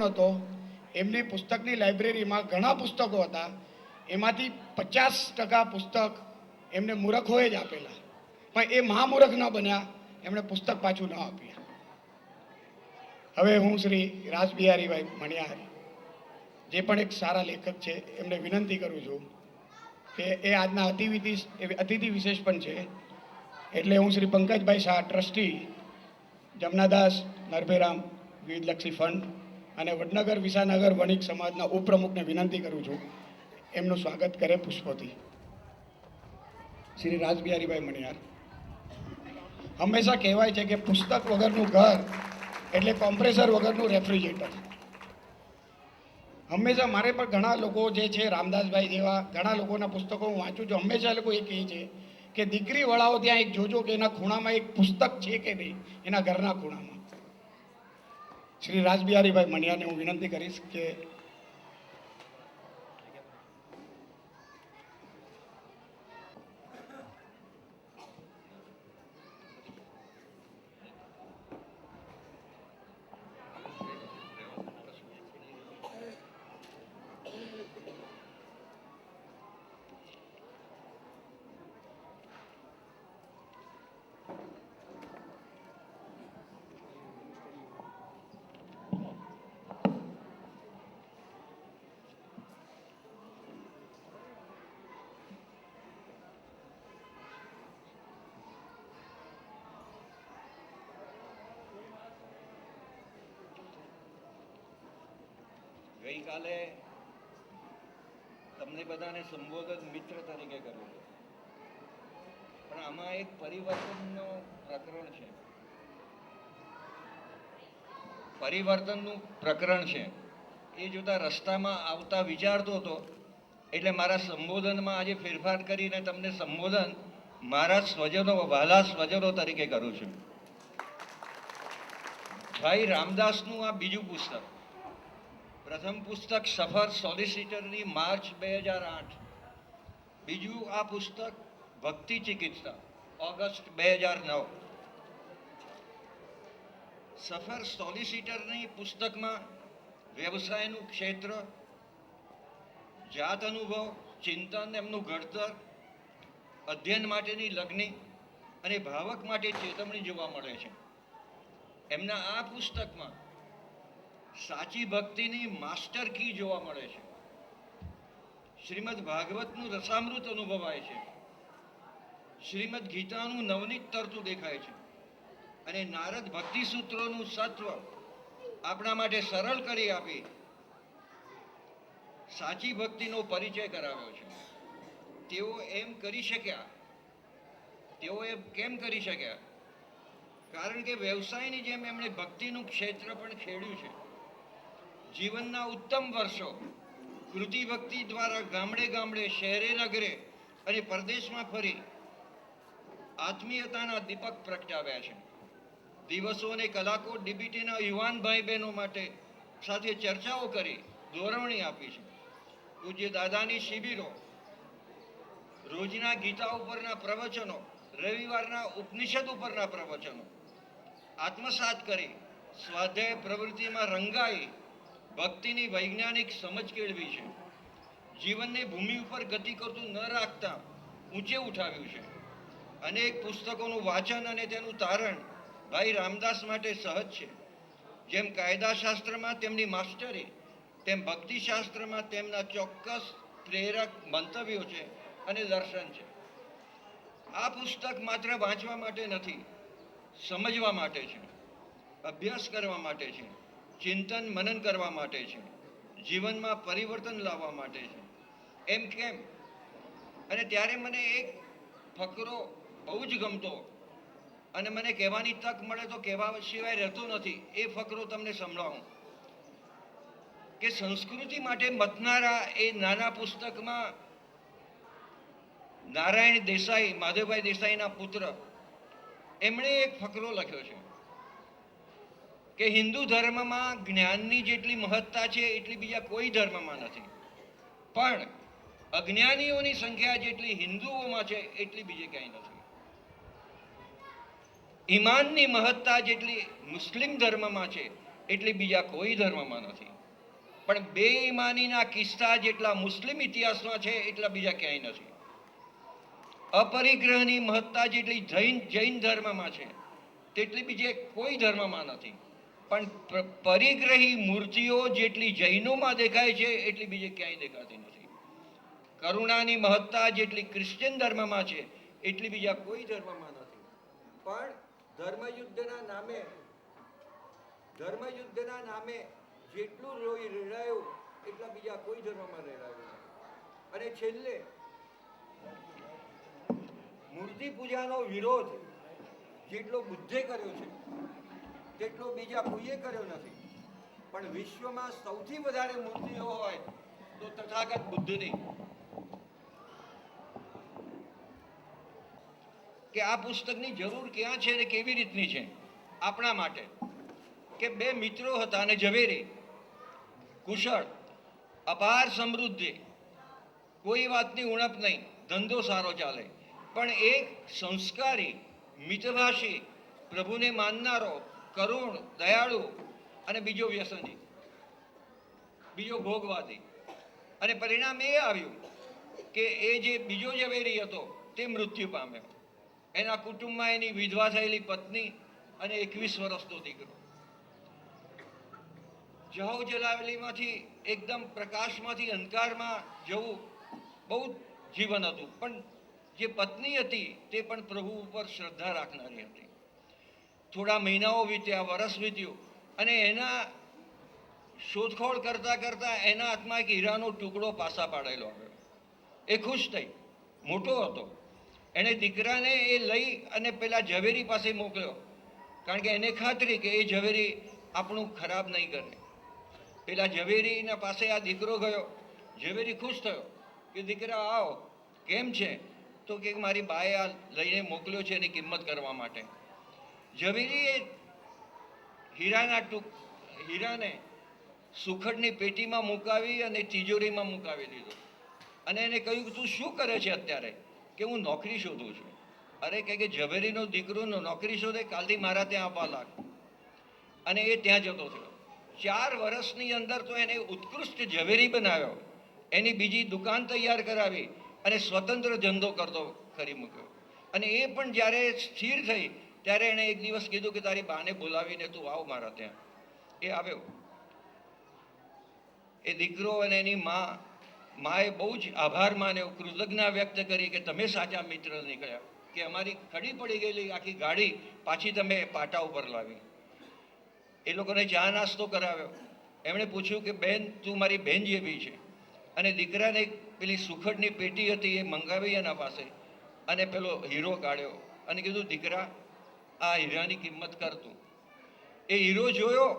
હતો એમની પુસ્તકની લાઇબ્રેરીમાં ઘણા પુસ્તકો હતા, એમાંથી 50% પુસ્તક એમને મૂર્ખોએ જ આપેલા, પણ એ મહામૂર્ખ ન બન્યા, એમણે પુસ્તક પાછું ન આપ્યા. હવે હું શ્રી રાસબિહારીભાઈ મણિયાર, જે પણ એક સારા લેખક છે, એમને વિનંતી કરું છું કે એ આજના અતિથિ વિશેષ પણ છે, એટલે હું શ્રી પંકજભાઈ શાહ, ટ્રસ્ટી જમનાદાસ નરભેરામ વિવિધલક્ષી ફંડ અને વડનગર વિસાનગર વણિક સમાજના ઉપપ્રમુખને વિનંતી કરું છું એમનું સ્વાગત કરે પુષ્પોથી. શ્રી રાસબિહારીભાઈ મણિયાર. હંમેશા કહેવાય છે કે પુસ્તક વગરનું ઘર એટલે કોમ્પ્રેસર વગરનું રેફ્રિજરેટર. હંમેશા મારે પણ ઘણા લોકો જે છે, રામદાસભાઈ જેવા ઘણા લોકોના પુસ્તકો હું વાંચું છું, હંમેશા લોકો એ કહે છે કે દીકરી વળાવો ત્યાં એક જોજો કે એના ખૂણામાં એક પુસ્તક છે કે નહીં, એના ઘરના ખૂણામાં. શ્રી રાસબિહારીભાઈ મણિયારને હું વિનંતી કરીશ કે ગઈકાલે તમને બધાને સંબોધન મિત્ર તરીકે કર્યું, પણ આમાં એક પરિવર્તનનો પ્રકરણ છે. પરિવર્તનનું પ્રકરણ છે એ જોતા રસ્તામાં આવતા વિચારતો હતો, એટલે મારા સંબોધનમાં આજે ફેરફાર કરીને તમને સંબોધન મારા સ્વજનો, વહાલા સ્વજનો તરીકે કરું છું. ભાઈ રામદાસનું આ બીજું પુસ્તક. પ્રથમ પુસ્તક સફર સોલિસિટરની માર્ચ 2008, બીજું આ પુસ્તક ભક્તિ ચિકિત્સા ઓગસ્ટ 2009. સફર સોલિસિટરની પુસ્તકમાં વ્યવસાયનું ક્ષેત્ર, જાત અનુભવ, ચિંતન, એમનું ઘડતર, અધ્યયન માટેની લગ્ની અને ભાવક માટે ચેતવણી જોવા મળે છે. એમના આ પુસ્તકમાં સાચી ભક્તિની માસ્ટર કી જોવા મળે છે. શ્રીમદ ભાગવતનું રસામૃત અનુભવાય છે. શ્રીમદ ગીતાનું નવનીત તરતું દેખાય છે અને નારદ ભક્તિ સૂત્રોનું સત્વ આપણા માટે સરળ કરી આપી સાચી ભક્તિનો પરિચય કરાવ્યો છે. તેઓ એમ કેમ કરી શક્યા? કારણ કે વ્યવસાયની જેમ એમણે ભક્તિનું ક્ષેત્ર પણ ખેડ્યું છે. જીવનના ઉત્તમ વર્ષો કૃતિ ભક્તિ દ્વારા ગામડે ગામડે, શહેરે નગરે અને પરદેશમાં ફરી આત્મીયતાના દીપક પ્રગટાવ્યા છે. દિવસો અને કલાકો ડીબીટીના યુવાન ભાઈ બહેનો માટે સાથે ચર્ચાઓ કરી દોરવણી આપી છે. પૂજ્ય દાદાની શિબિરો, રોજના ગીતા ઉપરના પ્રવચનો, રવિવારના ઉપનિષદ ઉપરના પ્રવચનો આત્મસાત કરી સ્વાધ્યાય પ્રવૃત્તિમાં રંગાઈ ભક્તિની વૈજ્ઞાનિક સમજ કેળવી છે. જીવનને ભૂમિ ઉપર ગતિ કરતું ન રાખતા ઊંચે ઉઠાવ્યું છે. અનેક પુસ્તકોનું વાંચન અને તેનું તારણ ભાઈ રામદાસ માટે સહજ છે. જેમ કાયદાશાસ્ત્રમાં તેમની માસ્ટરી, તેમ ભક્તિશાસ્ત્રમાં તેમના ચોક્કસ પ્રેરક મંતવ્યો છે અને દર્શન છે. આ પુસ્તક માત્ર વાંચવા માટે નથી, સમજવા માટે છે, અભ્યાસ કરવા માટે છે, ચિંતન મનન કરવા માટે છે, જીવનમાં પરિવર્તન લાવવા માટે છે. એમ કેમ? અને ત્યારે મને એક ફકરો બહુ જ ગમતો અને મને કહેવાની તક મળે તો કહેવા સિવાય રહેતો નથી. એ ફકરો તમને સંભળાવું કે સંસ્કૃતિ માટે મથનારા એ નાના પુસ્તકમાં નારાયણ દેસાઈ, માધવભાઈ દેસાઈના પુત્ર, એમણે એક ફકરો લખ્યો છે કે હિન્દુ ધર્મમાં જ્ઞાનની જેટલી મહત્તા છે એટલી બીજા કોઈ ધર્મમાં નથી, પણ અજ્ઞાનીઓની સંખ્યા જેટલી હિન્દુઓમાં છે એટલી બીજે ક્યાંય નથી. ઈમાનની મહત્તા જેટલી મુસ્લિમ ધર્મમાં છે એટલી બીજા કોઈ ધર્મમાં નથી. પણ બેઈમાનીના કિસ્સા જેટલા મુસ્લિમ ઇતિહાસમાં છે એટલા બીજા ક્યાંય નથી. અપરિગ્રહની મહત્તા જેટલી જૈન ધર્મમાં છે તેટલી બીજે કોઈ ધર્મમાં નથી. પણ પરિગ્રહી મૂર્તિઓ જેટલી જૈનોમાં દેખાય છે એટલી બીજે ક્યાંય દેખાતી નથી. કરુણાની મહત્તા જેટલી ક્રિશ્ચિયન ધર્મમાં છે એટલી બીજા કોઈ ધર્મમાં નથી. પણ ધર્મયુદ્ધના નામે જેટલું લોહી રેડાયું એટલા બીજા કોઈ ધર્મમાં રેડાયું નથી. અને છેલ્લે મૂર્તિ પૂજાનો વિરોધ જેટલો બુદ્ધે કર્યો છે તેટલો બીજા કોઈએ કર્યો નથી. પણ વિશ્વમાં સૌથી વધારે મૂર્તિઓ હોય તો તથાગત બુદ્ધની. કે આ પુસ્તકની જરૂર ક્યાં છે અને કેવી રીતની છે આપણા માટે? કે બે મિત્રો હતા અને ઝવેરી, કુશળ, અપાર સમૃદ્ધિ, કોઈ વાતની ઉણપ નહીં, ધંધો સારો ચાલે. પણ એક સંસ્કારી, મિતભાષી, પ્રભુને માનનારો, કરુણ, દયાળુ, અને બીજો વ્યસની, બીજો ભોગવાદી. અને પરિણામ એ આવ્યું કે એ જે બીજો ઝવેરી હતો તે મૃત્યુ પામ્યો. એના કુટુંબમાં એની વિધવા થયેલી પત્ની અને 21 વર્ષનો દીકરો. જહો જલાવલીમાંથી એકદમ પ્રકાશમાંથી અંધકારમાં જવું બહુ જીવન હતું. પણ જે પત્ની હતી તે પણ પ્રભુ ઉપર શ્રદ્ધા રાખનારી હતી. થોડા મહિનાઓ વીત્યા, વર્ષ વીત્યું, અને એના શોધખોળ કરતા કરતા એના હાથમાં એક હીરાનો ટુકડો પાસા પાડેલો આવ્યો. એ ખુશ થઈ, મોટો હતો. એણે દીકરાને એ લઈ અને પેલા ઝવેરી પાસે મોકલ્યો, કારણ કે એને ખાતરી કે એ ઝવેરી આપણું ખરાબ નહીં કરે. પેલા ઝવેરીના પાસે આ દીકરો ગયો. ઝવેરી ખુશ થયો કે દીકરા આવો, કેમ છે? તો કે મારી બાએ આ લઈને મોકલ્યો છે એની કિંમત કરવા માટે. ઝવેરીએ હીરાને સુખડની પેટીમાં મુકાવી અને તિજોરીમાં મુકાવી દીધો. અને એને કહ્યું કે તું શું કરે છે અત્યારે? કે હું નોકરી શોધું છું. અરે કે ઝવેરીનો દીકરો નોકરી શોધે, કાલથી મારા ત્યાં આવવા લાગ. અને એ ત્યાં જતો થયો. 4 વર્ષની અંદર તો એને ઉત્કૃષ્ટ ઝવેરી બનાવ્યો, એની બીજી દુકાન તૈયાર કરાવી અને સ્વતંત્ર ધંધો કરતો કરી મૂક્યો. અને એ પણ જ્યારે સ્થિર થઈ ત્યારે એણે એક દિવસ કીધું કે તારી બાને બોલાવીને તું આવ મારા ત્યાં. એ આવ્યો. એ દીકરો અને એની માએ બહુ જ આભાર માન્યો, કૃતજ્ઞતા વ્યક્ત કરી કે તમે સાચા મિત્ર નીકળ્યા, કે અમારી ખડી પડી ગયેલી આખી ગાડી પાછી તમે પાટા ઉપર લાવી. એ લોકોને ચા નાસ્તો કરાવ્યો. એમણે પૂછ્યું કે બેન, તું મારી બેન જેવી છે. અને દીકરાને પેલી સુખડની પેટી હતી એ મંગાવી એના પાસે, અને પેલો હીરો કાઢ્યો અને કીધું દીકરા, આ હીરાની કિંમત કર તું. એ હીરો જોયો,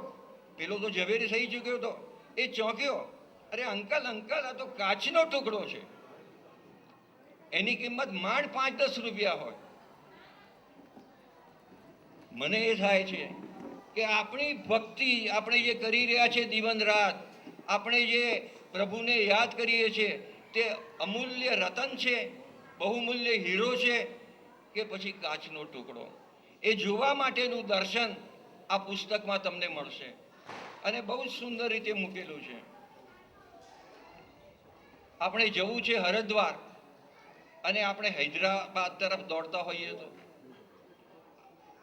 પેલો તો ઝવેરી થઈ ચૂક્યો હતો. એ ચોંક્યો, અરે અંકલ અંકલ, આ તો કાચનો ટુકડો છે, એની કિંમત માંડ 5-10 રૂપિયા હોય. મને એ થાય છે કે આપણી ભક્તિ આપણે જે કરી રહ્યા છે દિવન રાત, આપણે જે પ્રભુને યાદ કરીએ છીએ તે અમૂલ્ય રતન છે, બહુમૂલ્ય હીરો છે કે પછી કાચનો ટુકડો? એ જોવા માટેનું દર્શન આ પુસ્તકમાં તમને મળશે. અને બહુ જ સુંદર રીતે મૂકેલું છે. આપણે જવું છે હરિદ્વાર અને આપણે હૈદરાબાદ તરફ દોડતા હોઈએ તો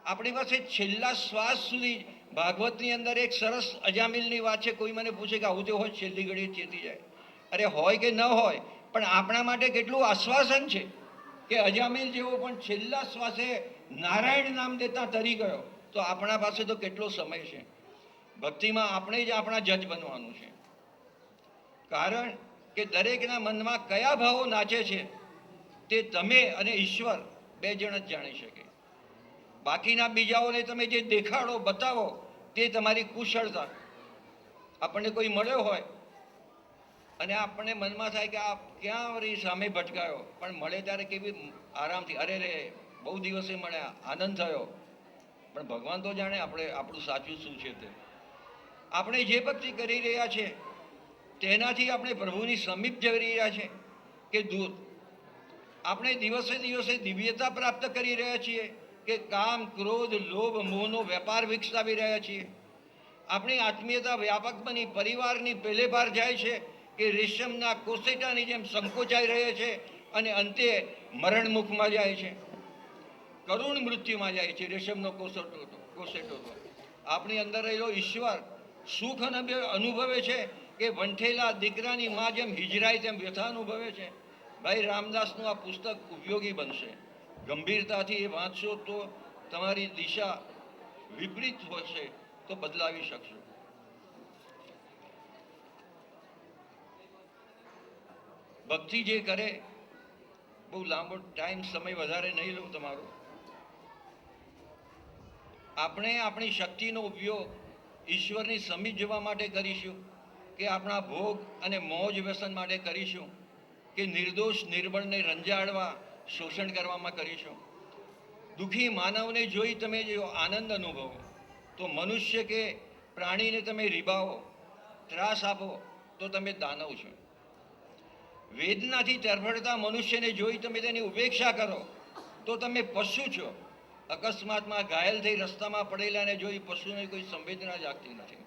આપણી પાસે છેલ્લા શ્વાસ સુધી ભાગવતની અંદર એક સરસ અજામિલની વાત છે. કોઈ મને પૂછે કે આવું તે હોય, છેલ્લી ઘડીએ ચેતી જાય. અરે હોય કે ન હોય, પણ આપણા માટે કેટલું આશ્વાસન છે કે અજામિલ જેવો પણ છેલ્લા શ્વાસે નારાયણ નામ દેતા તરી ગયો. તો આપણા પાસે તો કેટલો સમય છે. ભક્તિમાં આપણે જ આપણા જજ બનવાનું છે. કારણ કે દરેકના મનમાં કયા ભાવો નાચે છે તે તમે અને ઈશ્વર 2 જણ જ જાણી શકે. બાકીના બીજાઓને તમે જે દેખાડો, બતાવો, તે તમારી કુશળતા. આપણને કોઈ મળ્યો હોય અને આપણને મનમાં થાય કે આ ક્યાં વળી સામે ભટકાયો, પણ મળે ત્યારે કેવી આરામથી, અરે રે બહુ દિવસે મળ્યા, આનંદ થયો. પણ ભગવાન તો જાણે આપણું સાચું શું છે તે. આપણે જે ભક્તિ કરી રહ્યા છે તેનાથી આપણે પ્રભુની સમીપ જઈ રહ્યા છે કે દૂર? આપણે દિવસે દિવસે દિવ્યતા પ્રાપ્ત કરી રહ્યા છીએ કે કામ, ક્રોધ, લોભ, મોહનો વેપાર વિકસાવી રહ્યા છીએ? આપણી આત્મીયતા વ્યાપક બની પરિવારની પેલેભાર જાય છે કે રેશમના કોસેટાની જેમ સંકોચાઈ રહે છે અને અંતે મરણમુખમાં જાય છે, કરુણ મૃત્યુમાં જાય છે. રેશમનો કોસેટો તો આપણી અંદર રહેલો ઈશ્વર સુખ અનુભવે છે કે વંઠેલા દીકરાની માં જેમ હિજરાય તેમ વ્યથા અનુભવે છે. ભાઈ રામદાસનું આ પુસ્તક ઉપયોગી બનશે. ગંભીરતાથી એ વાંચશો તો તમારી દિશા વિપરીત હશે તો બદલાવી શકશો. ભક્તિ જે કરે, બહુ લાંબો ટાઈમ સમય વધારે નહીં લઉં તમારો. આપણે આપણી શક્તિનો ઉપયોગ ઈશ્વરની સમીપ જવા માટે કરીશું કે આપણા ભોગ અને મોજ વ્યસન માટે કરીશું કે નિર્દોષ નિર્બળને રંજાડવા શોષણ કરવામાં કરીશું. દુઃખી માનવને જોઈ તમે જો આનંદ અનુભવો તો મનુષ્ય કે પ્રાણીને તમે રીબાવો, ત્રાસ આપો તો તમે દાનવ છો. વેદનાથી તરફડતા મનુષ્યને જોઈ તમે તેની ઉપેક્ષા કરો તો તમે પશુ છો. અકસ્માતમાં ઘાયલ થઈ રસ્તામાં પડેલાને જોઈ પશુને કોઈ સંવેદના જાગતી નથી.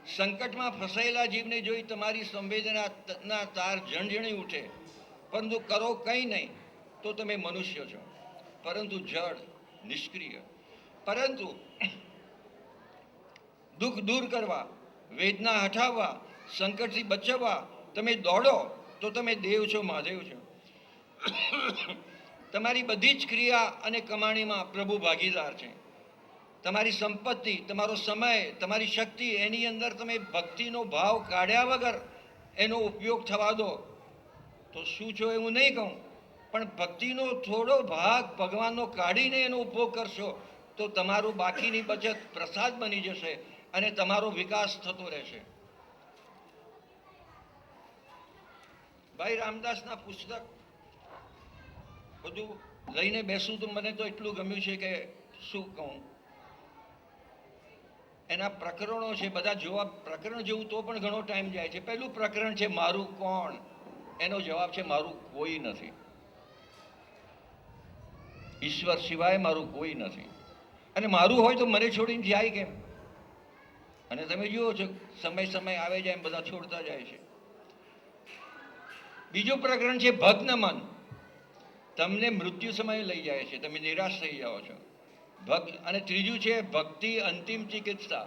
સંકટમાં ફસાયેલા જીવને જોઈ તમારી સંવેદનાના તાર ઝણઝણી ઉઠે, પરંતુ કરો કંઈ નહીં તો તમે મનુષ્ય છો, પરંતુ જડ, નિષ્ક્રિય. પરંતુ દુઃખ દૂર કરવા, વેદના હટાવવા, સંકટથી બચાવવા તમે દોડો તો તમે દેવ છો, મહાદેવ છો. તમારી બધી જ ક્રિયા અને કમાણીમાં પ્રભુ ભાગીદાર છે. તમારી સંપત્તિ, તમારો સમય, તમારી શક્તિ, એની અંદર તમે ભક્તિનો ભાવ કાઢ્યા વગર એનો ઉપયોગ થવા દો તો શું છો એવું નહીં કહું, પણ ભક્તિનો થોડો ભાગ ભગવાનનો કાઢીને એનો ઉપયોગ કરશો તો તમારું બાકીની બચત પ્રસાદ બની જશે અને તમારો વિકાસ થતો રહેશે. ભાઈ રામદાસના પુસ્તક બધું લઈને બેસું તો મને તો એટલું ગમ્યું છે કે શું કહું. એના પ્રકરણો છે બધા જોવા, પ્રકરણ જેવું તો પણ ઘણો ટાઈમ જાય છે. પહેલું પ્રકરણ છે મારું કોણ, એનો જવાબ છે મારું કોઈ નથી. ઈશ્વર સિવાય મારું કોઈ નથી. અને મારું હોય તો મને છોડીને જાય કેમ? અને તમે જુઓ છો સમય આવે જાય એમ બધા છોડતા જાય છે. બીજું પ્રકરણ છે ભગ્ન મન. તમને મૃત્યુ સમયે લઈ જાય છે, તમે નિરાશ થઈ જાઓ છો. અને ત્રીજું છે ભક્તિ અંતિમ ચિકિત્સા.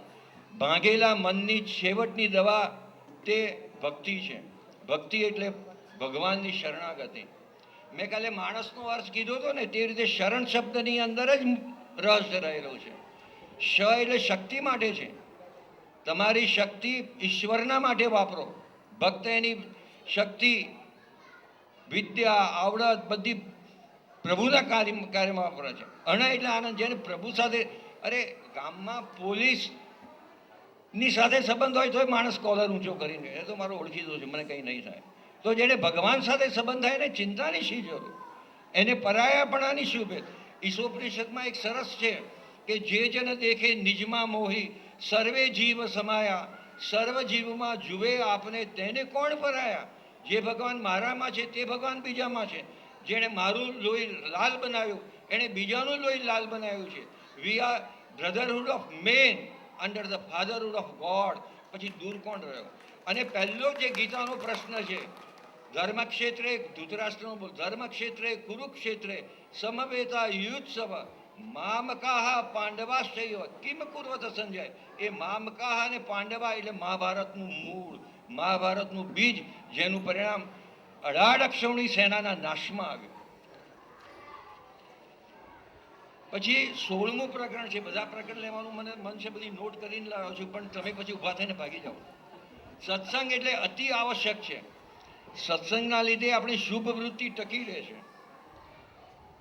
ભાંગેલા મનની છેવટની દવા તે ભક્તિ છે. ભક્તિ એટલે ભગવાનની શરણાગતિ. મેં કાલે માણસનો અર્થ કીધો હતો ને તે રીતે શરણ શબ્દની અંદર જ રહસ્ય રહેલું છે. શ એટલે શક્તિ માટે છે. તમારી શક્તિ ઈશ્વરના માટે વાપરો. ભક્ત એની શક્તિ, વિદ્યા, આવડત બધી પ્રભુના કાર્યમાં વાપરે છે. અણ એટલે આનંદ. જેને પ્રભુ સાથે, અરે ગામમાં પોલીસની સાથે સંબંધ હોય તો માણસ કોલર ઊંચો કરીને એ તો મારો ઓળખીતો છે, મને કંઈ નહીં થાય. તો જેને ભગવાન સાથે સંબંધ થાય એને ચિંતાની શી જરૂર, એને પરાયાપણાની શું ભેદ. ઈશોપનિષદમાં એક સરસ છે કે જે જન દેખે નિજમાં મોહી સર્વે જીવ સમાયા, સર્વ જીવમાં જુએ આપને તેને કોણ પરાયા. જે ભગવાન મારામાં છે તે ભગવાન બીજામાં છે. જેણે મારું લોહી લાલ બનાવ્યું એણે બીજાનું લોહી લાલ બનાવ્યું છે. We are brotherhood of man under the fatherhood of God. પછી દૂર કોણ રહ્યો? અને પહેલો જે ગીતાનો પ્રશ્ન છે, ધર્મક્ષેત્રે ધૃતરાષ્ટ્રનો બોલ, ધર્મક્ષેત્રે કુરુક્ષેત્રે સમવેતા યુત્સવ મામકાહ પાંડવાશ્ચૈવ કિમ કુર્વત સંજય. એ મામકાહ અને પાંડવા એટલે મહાભારતનું મૂળ, મહાભારતનું બીજ, જેનું પરિણામ 18 અક્ષૌણી સેનાના નાશમાં આવ્યું. પછી 16મું પ્રકરણ છે. બધા પ્રકરણ લેવાનું મને મન છે, બધી નોટ કરીને લાવ્યો છું, પણ તમે પછી ઊભા થઈને ભાગી જાઓ. સત્સંગ એટલે અતિ આવશ્યક છે. સત્સંગના લીધે આપણી શુભ વૃત્તિ ટકી રહે છે.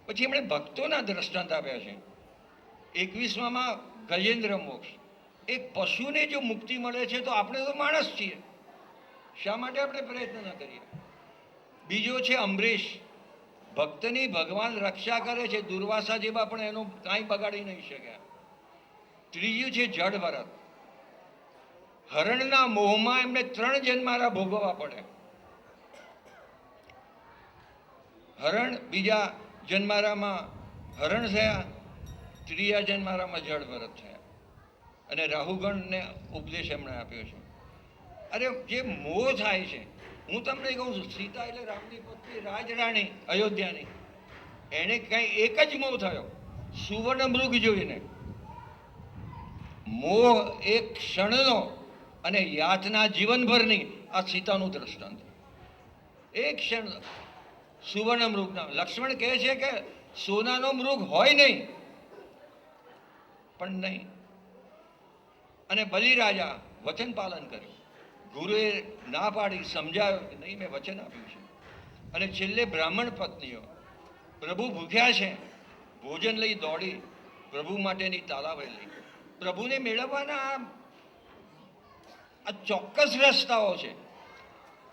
પછી એમણે ભક્તોના દ્રષ્ટાંત આપ્યા છે. 21માં ગજેન્દ્ર મોક્ષ. એક પશુને જો મુક્તિ મળે છે તો આપણે તો માણસ છીએ, શા માટે આપણે પ્રયત્ન ન કરીએ? બીજો છે અમરીશ. ભક્તની ભગવાન રક્ષા કરે છે, દુર્વાસા જેવા પણ એનો કાંઈ બગાડી નહીં શક્યા. ત્રીજું છે જડ ભરત. હરણના મોહમાં એમને 3 જન્મારા ભોગવવા પડે. હરણ બીજા જન્મારામાં હરણ થયા, ત્રીજા જન્મારામાં જડ ભરત થયા. અને રાહુગણને ઉપદેશ એમણે આપ્યો છે. અરે જે મોહ થાય છે, હું તમને કહું છું, સીતા એટલે રામની પત્ની રાજરાણી અયોધ્યાની, એને કઈ એક જ મોહ થયો, સુવર્ણ મૃગ જોઈને. મોહ એક ક્ષણનો અને યાતના જીવનભરની આ સીતાનું દ્રષ્ટાંત. એક ક્ષણ સુવર્ણ મૃગના. લક્ષ્મણ કહે છે કે સોનાનો મૃગ હોય નહીં, પણ નહીં. અને બલિરાજા વચન પાલન કર્યું. ગુરુએ ના પાડી, સમજાવ્યો કે નહીં, મેં વચન આપ્યું છે. અને છેલ્લે બ્રાહ્મણ પત્નીઓ પ્રભુ ભૂખ્યા છે, ભોજન લઈ દોડી પ્રભુ માટેની તાલાવાઈ લઈ. પ્રભુને મેળવવાના આ ચોક્કસ રસ્તાઓ છે,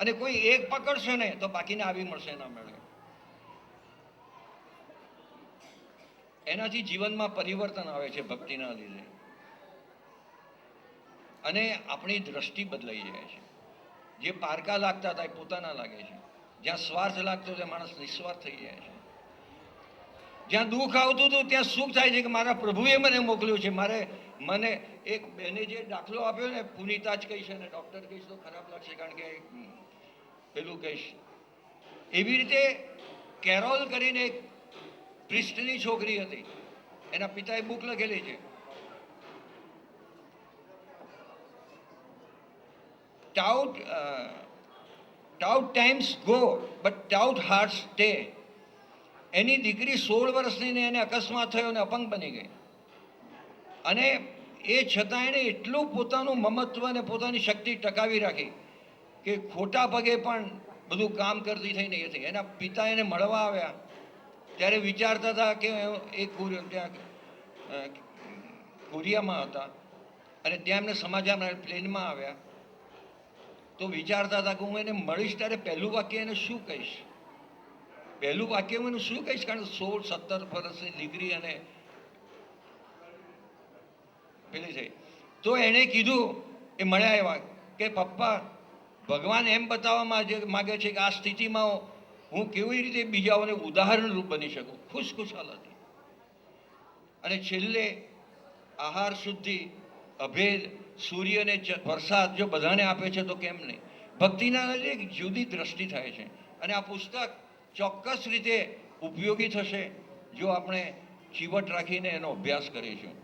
અને કોઈ એક પકડશો ને તો બાકીને આવી મળશે ના મળે. એનાથી જીવનમાં પરિવર્તન આવે છે ભક્તિના લીધે, અને આપણી દ્રષ્ટિ બદલાઈ જાય છે. જે પારકા લાગતા હતા એ પોતાના લાગે છે. જ્યાં સ્વાર્થ લાગતો ત્યાં માણસ નિસ્વાર્થ થઈ જાય છે. જ્યાં દુઃખ આવતું હતું ત્યાં સુખ થાય છે કે મારા પ્રભુએ મને મોકલ્યું છે. મને એક બેને જે દાખલો આપ્યો ને, પુનિતા જ કહીશ અને ડૉક્ટર કહીશ તો ખરાબ લાગશે, કારણ કે પેલું કહીશ. એવી રીતે કેરોલ કરીને એક પ્રિસ્ટની છોકરી હતી, એના પિતાએ બુક લખેલી છે, Tout times go, but tout hearts stay. એની દીકરી 16 વર્ષની ને એને અકસ્માત થયો ને અપંગ બની ગઈ, અને એ છતાં એણે એટલું પોતાનું મમત્વ અને પોતાની શક્તિ ટકાવી રાખી કે ખોટા પગે પણ બધું કામ કરતી થઈને એ થઈ. એના પિતા એને મળવા આવ્યા ત્યારે વિચારતા હતા કે એ ત્યાં કોરિયામાં હતા, અને ત્યાં એમને સમાચાર પ્લેનમાં આવ્યા તો વિચારતા હતા કે હું એને મળીશ ત્યારે પહેલું વાક્ય એને શું કહીશ. પહેલું વાક્ય હું એને શું કહીશ, કારણ કે 16-17 વર્ષની દીકરી અને પેલી થઈ. તો એણે કીધું, એ મળ્યા એવા કે પપ્પા, ભગવાન એમ બતાવવા માગે છે કે આ સ્થિતિમાં હું કેવી રીતે બીજાઓને ઉદાહરણરૂપ બની શકું, ખુશખુશાલ હતી. અને છેલ્લે આહાર શુદ્ધિ, અભેદ, સૂર્યને વરસાદ જો બધાને આપે છે તો કેમ નહીં. ભક્તિના લીધે એક જુદી દ્રષ્ટિ થાય છે. અને આ પુસ્તક ચોક્કસ રીતે ઉપયોગી થશે જો આપણે ચીવટ રાખીને એનો અભ્યાસ કરીશું.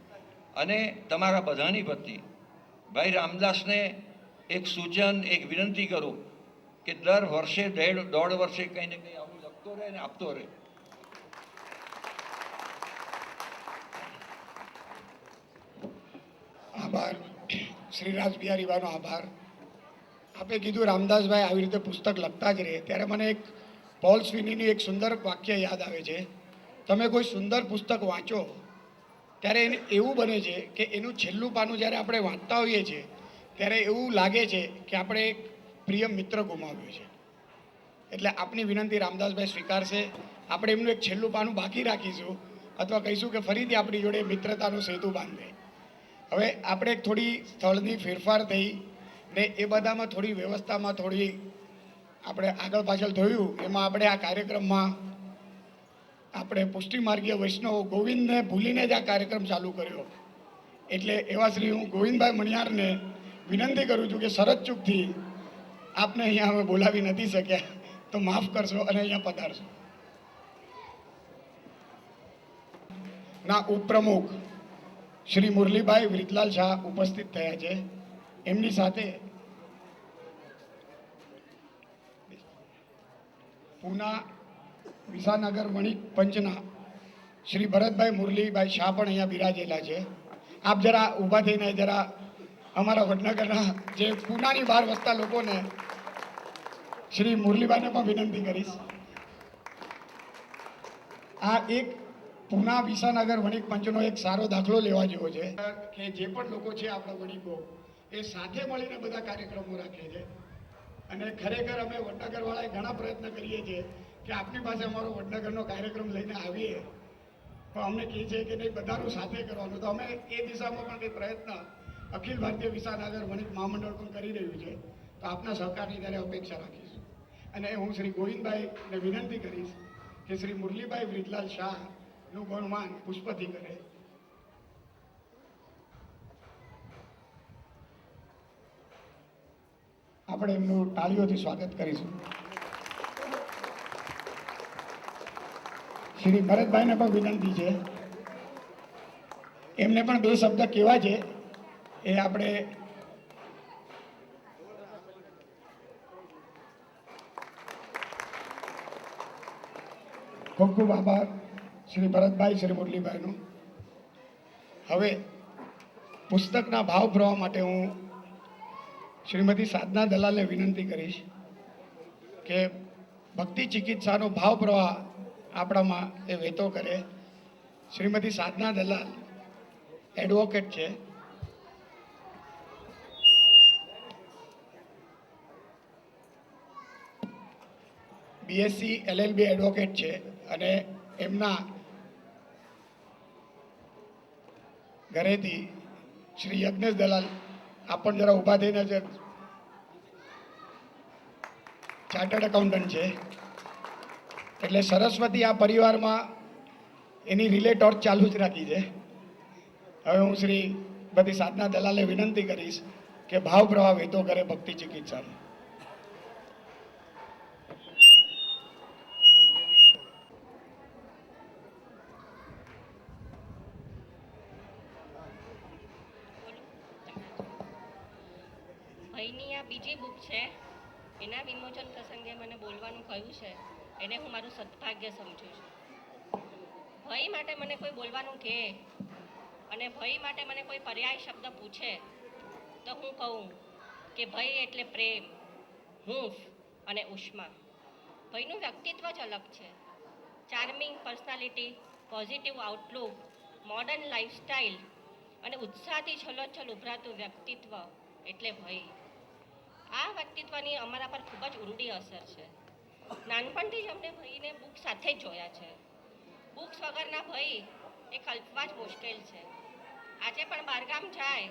અને તમારા બધાની વતી ભાઈ રામદાસને એક સૂચન, એક વિનંતી કરું કે દર વર્ષે 1.5 વર્ષે કંઈ ને કંઈ આવું લખતો રહે ને આપતો રહે. આભાર શ્રી રાજ બિહારીબાનો આભાર. આપે કીધું રામદાસભાઈ આવી રીતે પુસ્તક લખતા જ રહે, ત્યારે મને એક પોલ સ્વિનીની એક સુંદર વાક્ય યાદ આવે છે. તમે કોઈ સુંદર પુસ્તક વાંચો ત્યારે એને એવું બને છે કે એનું છેલ્લું પાનું જ્યારે આપણે વાંચતા હોઈએ છીએ ત્યારે એવું લાગે છે કે આપણે એક પ્રિય મિત્ર ગુમાવ્યો છે. એટલે આપની વિનંતી રામદાસભાઈ સ્વીકારશે. આપણે એમનું એક છેલ્લું પાનું બાકી રાખીશું, અથવા કહીશું કે ફરીથી આપણી જોડે મિત્રતાનો સેતુ બાંધે. હવે આપણે થોડી સ્થળની ફેરફાર થઈ ને એ બધામાં થોડી વ્યવસ્થામાં થોડી આપણે આગળ પાછળ થયું. એમાં આપણે આ કાર્યક્રમમાં આપણે પુષ્ટિમાર્ગીય વૈષ્ણવ ગોવિંદને ભૂલીને જ આ કાર્યક્રમ ચાલુ કર્યો. એટલે એવા શ્રી હું ગોવિંદભાઈ મણિયારને વિનંતી કરું છું કે શરત ચૂકથી આપને અહીંયા અમે બોલાવી નથી શક્યા તો માફ કરશો અને અહીંયા પધારશો. ના ઉપપ્રમુખ શ્રી મુરલીભાઈ વ્રિતલાલ શાહ ઉપસ્થિત થયા છે. એમની સાથે પૂના વિસાનગર વણિક પંચના શ્રી ભરતભાઈ મુરલીભાઈ શાહ પણ અહીંયા બિરાજેલા છે. આપ જરા ઊભા થઈને જરા અમારા વડનગરના જે પૂનાની બહાર વસતા લોકોને શ્રી મુરલીભાઈને પણ વિનંતી કરીશ. આ એક પૂના વિસાનગર વણિક પંચનો એક સારો દાખલો લેવા જેવો છે કે જે પણ લોકો છે આપણા વણિકો એ સાથે મળીને બધા કાર્યક્રમો રાખે છે. અને ખરેખર અમે વડનગરવાળાએ ઘણા પ્રયત્ન કરીએ છીએ કે આપની પાસે અમારો વડનગરનો કાર્યક્રમ લઈને આવીએ, પણ અમને કહે છે કે નહીં બધાનું સાથે કરવાનું. તો અમે એ દિશામાં પણ કંઈ પ્રયત્ન અખિલ ભારતીય વિસાનગર વણિક મહામંડળ પણ કરી રહ્યું છે. તો આપના સહકારની ત્યારે અપેક્ષા રાખીશું. અને હું શ્રી ગોવિંદભાઈને વિનંતી કરીશ કે શ્રી મુરલીભાઈ વ્રિતલાલ શાહનું ગણમાન પુષ્પથી કરે. આપણે એમનું તાળીઓથી સ્વાગત કરીશું. શ્રી ભરતભાઈને પણ વિનંતી છે, એમને પણ 2 શબ્દ કહેવા છે. એ આપણે ખૂબ ખૂબ આભાર શ્રી ભરતભાઈ, શ્રી મુરલીભાઈનો. હવે પુસ્તકના ભાવ પ્રવાહ માટે હું શ્રીમતી સાધના દલાલને વિનંતી કરીશ કે ભક્તિ ચિકિત્સાનો ભાવ પ્રવાહ આપણામાં એ વહેતો કરે. શ્રીમતી સાધના દલાલ એડવોકેટ છે. બીએસસી એલએલબી એડવોકેટ છે અને એમના ઘરેથી શ્રી યજ્ઞેશ દલાલ આપ પણ જરા ઊભા થઈને છે, ચાર્ટર્ડ એકાઉન્ટન્ટ છે. એટલે સરસ્વતી આ પરિવારમાં એની રિલે ટોર્ચ ચાલુ જ રાખી છે. હવે હું શ્રી બધી સાધના દલાલને વિનંતી કરીશ કે ભાવ પ્રવાહ વહેતો કરે ભક્તિ ચિકિત્સાનો. ભયની આ બીજી બુક છે. એના વિમોચન પ્રસંગે મને બોલવાનું કહ્યું છે, એને હું મારું સદભાગ્ય સમજું છું. ભય માટે મને કોઈ બોલવાનું કહે અને ભય માટે મને કોઈ પર્યાય શબ્દ પૂછે તો હું કહું કે ભય એટલે પ્રેમ, હૂંફ અને ઉષ્મા. ભયનું વ્યક્તિત્વ જ અલગ છે. Charming personality, positive Outlook, modern lifestyle અને ઉત્સાહથી છલોછલ ઉભરાતું વ્યક્તિત્વ એટલે ભય. આ વ્યક્તિત્વની અમારા પર ખૂબ જ ઊંડી અસર છે. નાનપણથી જ અમને ભયને બુક સાથે જ જોયા છે. બુક્સ વગરના ભય એ કલ્પવા જ મુશ્કેલ છે. આજે પણ બહારગામ જાય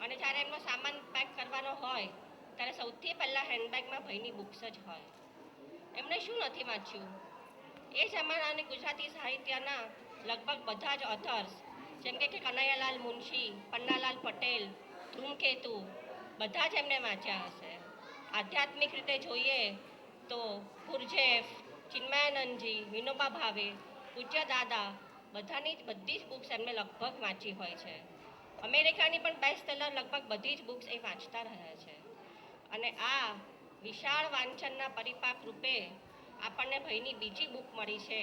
અને જ્યારે એમનો સામાન પેક કરવાનો હોય ત્યારે સૌથી પહેલાં હેન્ડબેગમાં ભયની બુક્સ જ હોય. એમણે શું નથી વાંચ્યું? એ જમાનાની ગુજરાતી સાહિત્યના લગભગ બધા જ ઓથર્સ જેમ કે કનૈયાલાલ મુનશી, પન્નાલાલ પટેલ, ધૂમકેતુ બધા જ એમને વાંચ્યા હશે. આધ્યાત્મિક રીતે જોઈએ તો ગુરજેફ, ચિન્મયાનંદજી, વિનોબા ભાવે, પૂજ્ય દાદા બધી જ બુક્સ એમને લગભગ વાંચી હોય છે. અમેરિકાની પણ બેસ્ટ સેલર લગભગ બધી જ બુક્સ એ વાંચતા રહ્યા છે. અને આ વિશાળ વાંચનના પરિપાક રૂપે આપણને ભયની બીજી બુક મળી છે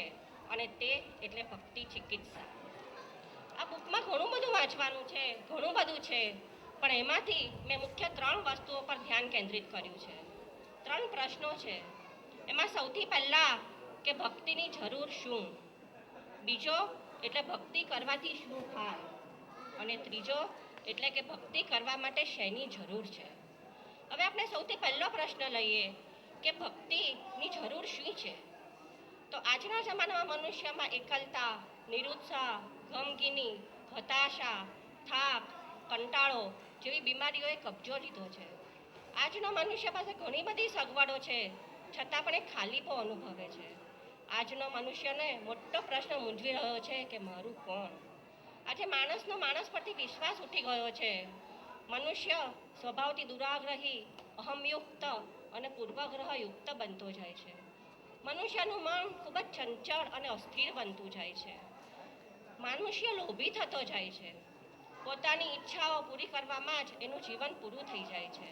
અને તે એટલે ભક્તિ ચિકિત્સા. આ બુકમાં ઘણું બધું વાંચવાનું છે, ઘણું બધું છે, પણ એમાંથી મેં મુખ્ય 3 વસ્તુઓ પર ધ્યાન કેન્દ્રિત કર્યું છે. 3 પ્રશ્નો છે. એમાં સૌથી પહેલાં કે ભક્તિની જરૂર શું, બીજો એટલે ભક્તિ કરવાથી શું થાય અને ત્રીજો એટલે કે ભક્તિ કરવા માટે શેની જરૂર છે. હવે આપણે સૌથી પહેલો પ્રશ્ન લઈએ કે ભક્તિની જરૂર શું છે. તો આજના જમાનામાં મનુષ્યમાં એકલતા, નિરુત્સાહ, ગમગીની, હતાશા, થાક, કંટાળો જેવી બીમારીઓએ કબજો લીધો છે. આજનો મનુષ્ય પાસે ઘણી બધી સગવડો છે, છતાં પણ એ ખાલીપો અનુભવે છે. આજનો મનુષ્યને મોટો પ્રશ્ન મૂંઝવી રહ્યો છે કે મારું કોણ. આજે માણસનો માણસ પરથી વિશ્વાસ ઉઠી ગયો છે. મનુષ્ય સ્વભાવથી દુરાગ્રહી, અહમયુક્ત અને પૂર્વગ્રહયુક્ત બનતો જાય છે. મનુષ્યનું મન ખૂબ જ ચંચળ અને અસ્થિર બનતું જાય છે. મનુષ્ય લોભી થતો જાય છે. પોતાની ઈચ્છાઓ પૂરી કરવામાં જ એનું જીવન પૂરું થઈ જાય છે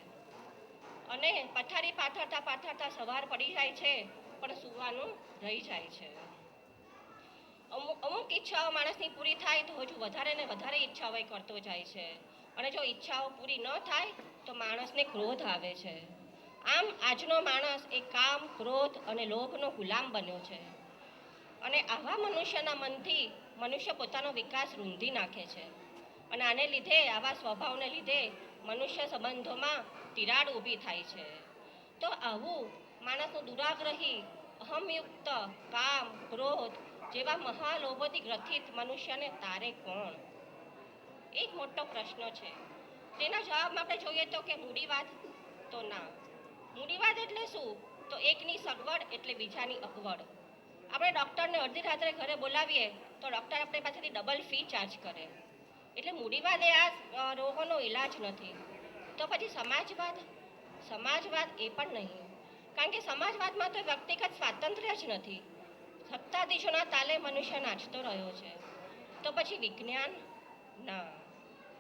અને પથારી પાથરતા પાથરતા સવાર પડી જાય છે પણ સૂવાનું રહી જાય છે. અમુક ઈચ્છાઓ માણસની પૂરી થાય તો હજુ વધારે ને વધારે ઈચ્છાઓ એ કરતો જાય છે અને જો ઈચ્છાઓ પૂરી ન થાય તો માણસને ક્રોધ આવે છે. આમ આજનો માણસ એ કામ, ક્રોધ અને લોભનો ગુલામ બન્યો છે અને આવા મનુષ્યના મનથી મનુષ્ય પોતાનો વિકાસ રૂંધી નાખે છે અને આને લીધે, આવા સ્વભાવને લીધે મનુષ્ય સંબંધોમાં તિરાડ ઊભી થાય છે. તો આવું માણસનું દુરાગ્રહી, અહમયુક્ત, કામ, ક્રોધ જેવા મહાલોભોથી ગ્રથિત મનુષ્યને તારે કોણ? એક મોટો પ્રશ્ન છે. તેના જવાબમાં આપણે જોઈએ તો કે મૂડીવાદ તો ના. મૂડીવાદ એટલે શું? તો એકની સગવડ એટલે બીજાની અગવડ. આપણે ડૉક્ટરને અડધી રાત્રે ઘરે બોલાવીએ તો ડૉક્ટર આપણી પાસેથી ડબલ ફી ચાર્જ કરે. એટલે મૂડીવાદ એ આ રોગોનો ઈલાજ નથી. તો પછી સમાજવાદ? સમાજવાદ એ પણ નહીં, કારણ કે સમાજવાદમાં તો વ્યક્તિગત સ્વાતંત્ર્ય જ નથી. સત્તાધીશોના તાલે મનુષ્ય નાચતો રહ્યો છે. તો પછી વિજ્ઞાન? ના,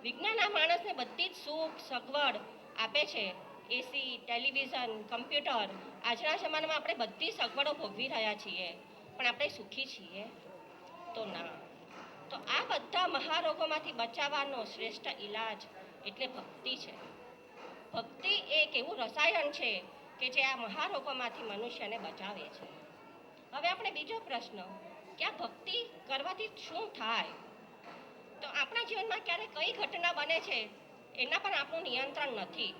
વિજ્ઞાન આ માણસને બધી જ સુખ સગવડ આપે છે. એસી, ટેલિવિઝન, કમ્પ્યુટર, આજના જમાનામાં આપણે બધી સગવડો ભોગવી રહ્યા છીએ, પણ આપણે સુખી છીએ? તો ના. તો આ બધા મહારોગોમાંથી બચાવવાનો શ્રેષ્ઠ ઈલાજ એટલે ભક્તિ છે. ભક્તિ એક એવું રસાયણ છે કે જે આ મહારોગોમાંથી મનુષ્યને બચાવે છે. હવે આપણે બીજો પ્રશ્ન કે આ ભક્તિ કરવાથી શું થાય? તો આપણા જીવનમાં ક્યારે કઈ ઘટના બને છે એના પર આપણું નિયંત્રણ નથી,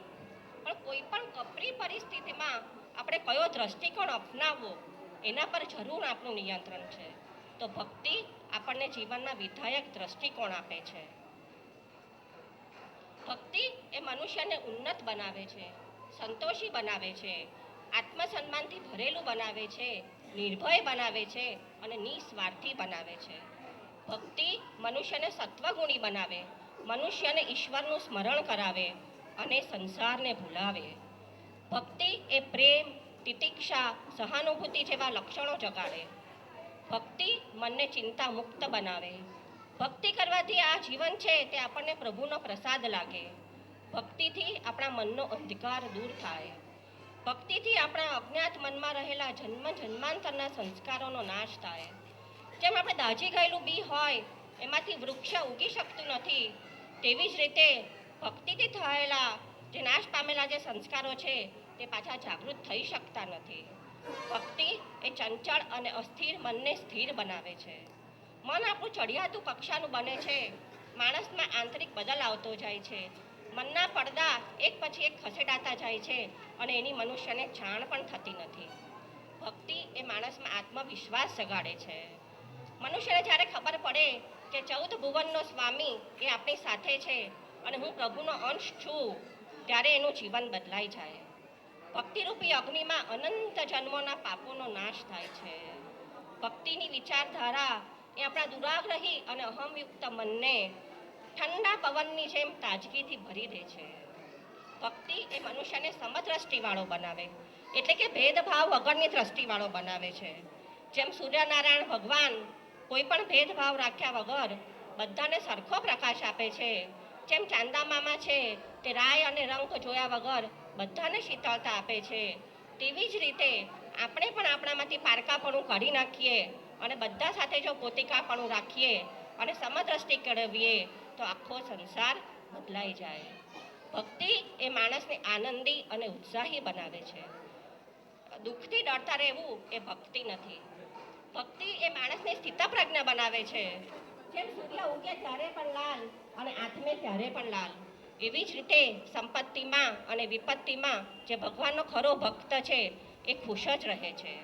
પણ કોઈ પણ કપરી પરિસ્થિતિમાં આપણે કયો દ્રષ્ટિકોણ અપનાવવો એના પર જરૂર આપણું નિયંત્રણ છે. તો ભક્તિ આપણને જીવનના વિધાયક દ્રષ્ટિકોણ આપે છે. ભક્તિ એ મનુષ્યને ઉન્નત બનાવે છે, સંતોષી બનાવે છે, આત્મસન્માનથી ભરેલું બનાવે છે, નિર્ભય બનાવે છે અને નિસ્વાર્થી બનાવે છે. ભક્તિ મનુષ્યને સત્વગુણી બનાવે, મનુષ્યને ઈશ્વરનું સ્મરણ કરાવે અને સંસારને ભૂલાવે. ભક્તિ એ પ્રેમ, તિતિક્ષા, સહાનુભૂતિ જેવા લક્ષણો જગાડે. ભક્તિ મનને ચિંતા મુક્ત બનાવે. ભક્તિ કરવાથી આ જીવન છે તે આપણને પ્રભુનો પ્રસાદ લાગે. ભક્તિથી આપણા મનનો અંધકાર દૂર થાય. ભક્તિથી આપણા અજ્ઞાત મનમાં રહેલા જન્મ જન્માંતરના સંસ્કારોનો નાશ થાય. જેમ આપણે દાજી ગયેલું બી હોય એમાંથી વૃક્ષ ઉગી શકતું નથી, તેવી જ રીતે ભક્તિથી થયેલા જે નાશ પામેલા જે સંસ્કારો છે તે પાછા જાગૃત થઈ શકતા નથી. ભક્તિ એ ચંચળ અને અસ્થિર મનને સ્થિર બનાવે છે. મન આપણું ચડિયાતું કક્ષાનું બને છે. માણસમાં આંતરિક બદલ આવતો જાય છે. મનના પડદા એક પછી એક ખસેડાતા જાય છે અને એની મનુષ્યને જાણ પણ થતી નથી. ભક્તિ એ માણસમાં આત્મવિશ્વાસ જગાડે છે. મનુષ્યને જ્યારે ખબર પડે કે 14 ભુવનનો સ્વામી એ આપણી સાથે છે અને હું પ્રભુનો અંશ છું, ત્યારે એનું જીવન બદલાઈ જાય. ભક્તિરૂપી અગ્નિમાં અનંત જન્મોના પાપોનો નાશ થાય છે. ભક્તિની વિચારધારા એ આપણા દુરાગ્રહી અને અહમયુક્ત મનને ઠંડા પવનની જેમ તાજગીથી ભરી દે છે. ભક્તિ એ મનુષ્યને સમદ્રષ્ટિવાળો બનાવે, એટલે કે ભેદભાવ વગરની દ્રષ્ટિવાળો બનાવે છે. જેમ સૂર્યનારાયણ ભગવાન કોઈ પણ ભેદભાવ રાખ્યા વગર બધાને સરખો પ્રકાશ આપે છે, જેમ ચાંદા મામા છે તે રાય અને રંગ જોયા વગર બધાને શીતળતા આપે છે, તેવી જ રીતે આપણે પણ આપણામાંથી પારકાપણું કાઢી નાખીએ અને બધા સાથે જો પોતિકાપણું રાખીએ અને સમદ્રષ્ટિ કેળવીએ તો આખો સંસાર બદલાઈ જાય. ભક્તિ એ માણસને આનંદી અને ઉત્સાહી બનાવે છે. દુઃખથી ડરતા રહેવું એ ભક્તિ નથી. ભક્તિ એ માણસને સ્થિતપ્રજ્ઞ બનાવે છે. જેમ સૂર્ય ઉગે ત્યારે પણ લાલ અને આથમે ત્યારે પણ લાલ, એવી જ રીતે સંપત્તિમાં અને વિપત્તિમાં જે ભગવાનનો ખરો ભક્ત છે એ ખુશ જ રહે છે.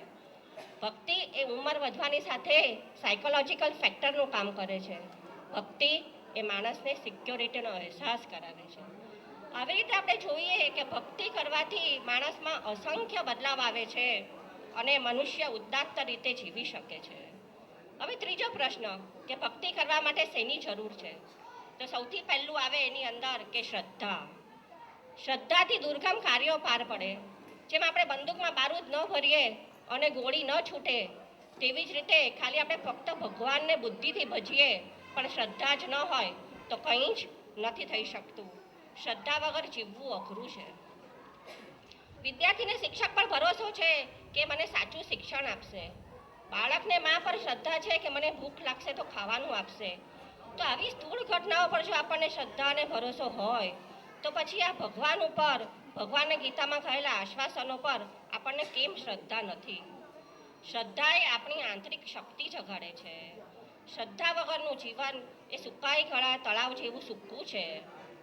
ભક્તિ એ ઉંમર વધવાની સાથે સાયકોલોજીકલ ફેક્ટરનું કામ કરે છે. ભક્તિ એ માણસને સિક્યોરિટીનો અહેસાસ કરાવે છે. આવી રીતે આપણે જોઈએ કે ભક્તિ કરવાથી માણસમાં અસંખ્ય બદલાવ આવે છે અને મનુષ્ય ઉદાત્ત રીતે જીવી શકે છે. હવે ત્રીજો પ્રશ્ન કે ભક્તિ કરવા માટે શેની જરૂર છે? તો સૌથી પહેલું આવે એની અંદર કે શ્રદ્ધા. શ્રદ્ધાથી દુર્ગમ કાર્યો પાર પડે. જેમ આપણે બંદૂકમાં બારૂદ ન ભરીએ અને ગોળી ન છૂટે, તેવી જ રીતે ખાલી આપણે ફક્ત ભગવાનને બુદ્ધિથી ભજીએ પણ શ્રદ્ધા જ ન હોય તો કંઈ જ નથી થઈ શકતું. શ્રદ્ધા વગર જીવવું અઘરું છે. વિદ્યાર્થીને શિક્ષક પર ભરોસો છે કે મને સાચું શિક્ષણ આપશે. બાળકને મા પર શ્રદ્ધા છે કે મને ભૂખ લાગશે તો ખાવાનું આપશે. તો આવી સ્થૂળ ઘટનાઓ પર જો આપણને શ્રદ્ધા અને ભરોસો હોય તો પછી આ ભગવાન ઉપર, ભગવાનને ગીતામાં કહેલા આશ્વાસનો પર આપણને કેમ શ્રદ્ધા નથી? શ્રદ્ધા એ આપણી આંતરિક શક્તિ જગાડે છે. શ્રદ્ધા વગરનું જીવન એ સુકાઈ ગયેલા તળાવ જેવું સૂકું છે.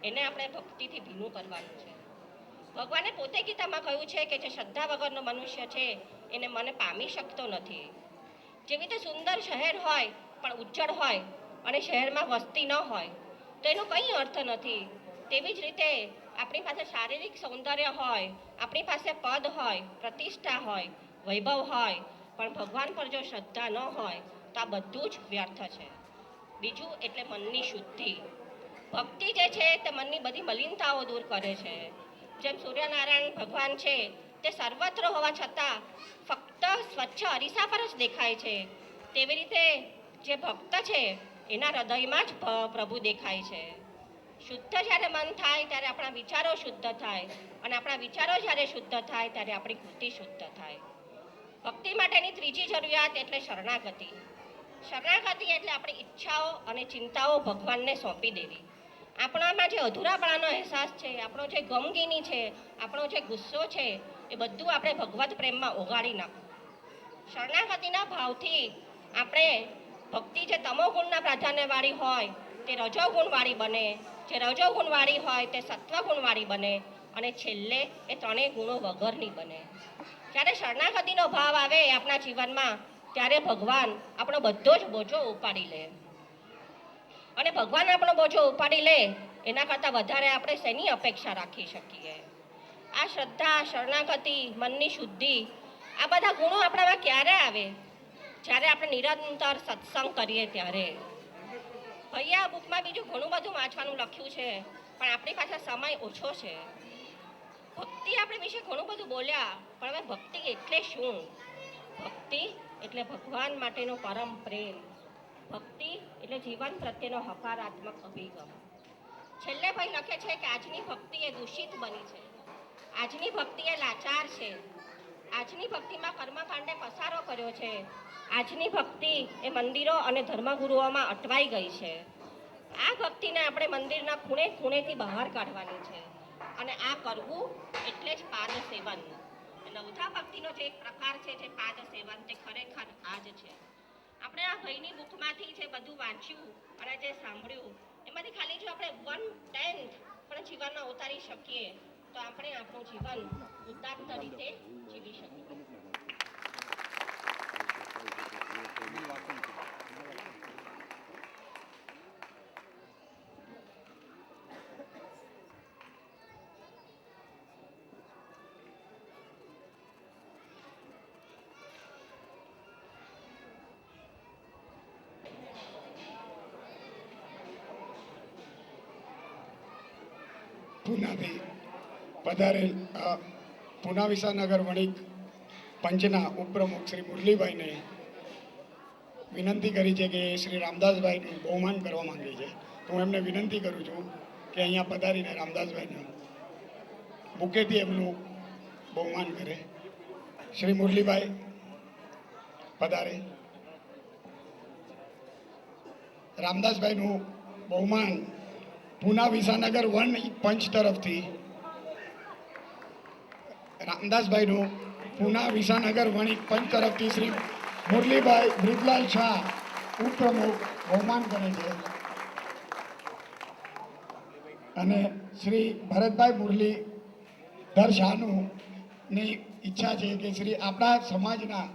એને આપણે ભક્તિથી ભીનું કરવાનું છે. ભગવાને પોતે ગીતામાં કહ્યું છે કે જે શ્રદ્ધા વગરનો મનુષ્ય છે એને મને પામી શકતો નથી. જેવી રીતે સુંદર શહેર હોય પણ ઉજ્જડ હોય અને શહેરમાં વસ્તી ન હોય તો એનો કંઈ અર્થ નથી. તેવી જ રીતે આપણી પાસે શારીરિક સૌંદર્ય હોય, આપણી પાસે પદ હોય, પ્રતિષ્ઠા હોય, વૈભવ હોય, પણ ભગવાન પર જો શ્રદ્ધા ન હોય તો આ બધું જ વ્યર્થ છે. બીજું એટલે મનની શુદ્ધિ. ભક્તિ જે છે તે મનની બધી મલિનતાઓ દૂર કરે છે. જેમ સૂર્યનારાયણ ભગવાન છે તે સર્વત્ર હોવા છતાં ફક્ત સ્વચ્છ અરીસા પર જ દેખાય છે, તેવી રીતે જે ભક્ત છે એના હૃદયમાં જ પ્રભુ દેખાય છે. શુદ્ધ જ્યારે મન થાય ત્યારે આપણા વિચારો શુદ્ધ થાય, અને આપણા વિચારો જ્યારે શુદ્ધ થાય ત્યારે આપણી કૃતિ શુદ્ધ થાય. ભક્તિ માટેની ત્રીજી જરૂરિયાત એટલે શરણાગતિ. શરણાગતિ એટલે આપણી ઈચ્છાઓ અને ચિંતાઓ ભગવાનને સોંપી દેવી. આપણામાં જે અધૂરાપણાનો અહેસાસ છે, આપણો જે ગમગીની છે, આપણો જે ગુસ્સો છે, એ બધું આપણે ભગવત પ્રેમમાં ઓગાળી નાખવું. શરણાગતિના ભાવથી આપણે ભક્તિ જે તમોગુણના પ્રાધાન્યવાળી હોય તે રજોગુણવાળી બને, જે રજોગુણવાળી હોય તે સત્વગુણવાળી બને, અને છેલ્લે એ ત્રણેય ગુણો વગરની બને. જ્યારે શરણાગતિનો ભાવ આવે આપણા જીવનમાં ત્યારે ભગવાન આપણો બધો જ બોજો ઉપાડી લે. અને ભગવાન આપણો બોજો ઉપાડી લે એના કરતાં વધારે આપણે શેની અપેક્ષા રાખી શકીએ? આ શ્રદ્ધા, શરણાગતિ, મનની શુદ્ધિ, આ બધા ગુણો આપણામાં ક્યારે આવે? જ્યારે આપણે નિરંતર સત્સંગ કરીએ ત્યારે. ભાઈએ આ બુકમાં બીજું ઘણું બધું વાંચવાનું લખ્યું છે, પણ આપણી પાસે સમય ઓછો છે. ભક્તિ આપણી વિશે ઘણું બધું બોલ્યા, પણ હવે ભક્તિ એટલે શું? ભક્તિ એટલે ભગવાન માટેનો પરમ પ્રેમ. ભક્તિ એટલે જીવન પ્રત્યેનો હકારાત્મક અભિગમ. છેલ્લે ભાઈ લખે છે કે આજની ભક્તિ એ દૂષિત બની છે, આજની ભક્તિ એ લાચાર છે, આજની ભક્તિમાં કર્મકાંડે પસારો કર્યો છે, આજની ભક્તિ એ મંદિરો અને ધર્મગુરુઓમાં અટવાઈ ગઈ છે. આ ભક્તિને આપણે મંદિરના ખૂણે ખૂણેથી બહાર કાઢવાની છે, અને આ કરવું એટલે જ પાદ સેવન. નવધા ભક્તિનો જે એક પ્રકાર છે જે પાદ સેવન, તે ખરેખર આ જ છે. આપણે આ ભાઈની બુકમાંથી જે બધું વાંચ્યું અને જે સાંભળ્યું એમાંથી ખાલી જો આપણે 1/10 પણ જીવનમાં ઉતારી શકીએ તો આપણે આપણું જીવન ઉદાત્ત રીતે જીવી શકીએ. પૂનાથી પધારેલ પૂના વિસાનગર વણિક પંચના ઉપપ્રમુખ શ્રી મુરલીભાઈને વિનંતી કરી છે કે શ્રી રામદાસભાઈનું બહુમાન કરવા માંગે છે. તો હું એમને વિનંતી કરું છું કે અહીંયા પધારીને રામદાસભાઈનું બુકેથી એમનું બહુમાન કરે. શ્રી મુરલીભાઈ પધારે. રામદાસભાઈનું બહુમાન પૂના વિસાનગર વન પંચ તરફથી રામદાસભાઈનું પૂના વિસાનગર વણિક પંચ તરફથી શ્રી મુરલીભાઈ બ્રિજલાલ શાહ ઉપપ્રમુખ બહુમાન કરે છે. અને શ્રી ભરતભાઈ મુરલીધર શાહનું ની ઈચ્છા છે કે શ્રી આપણા સમાજના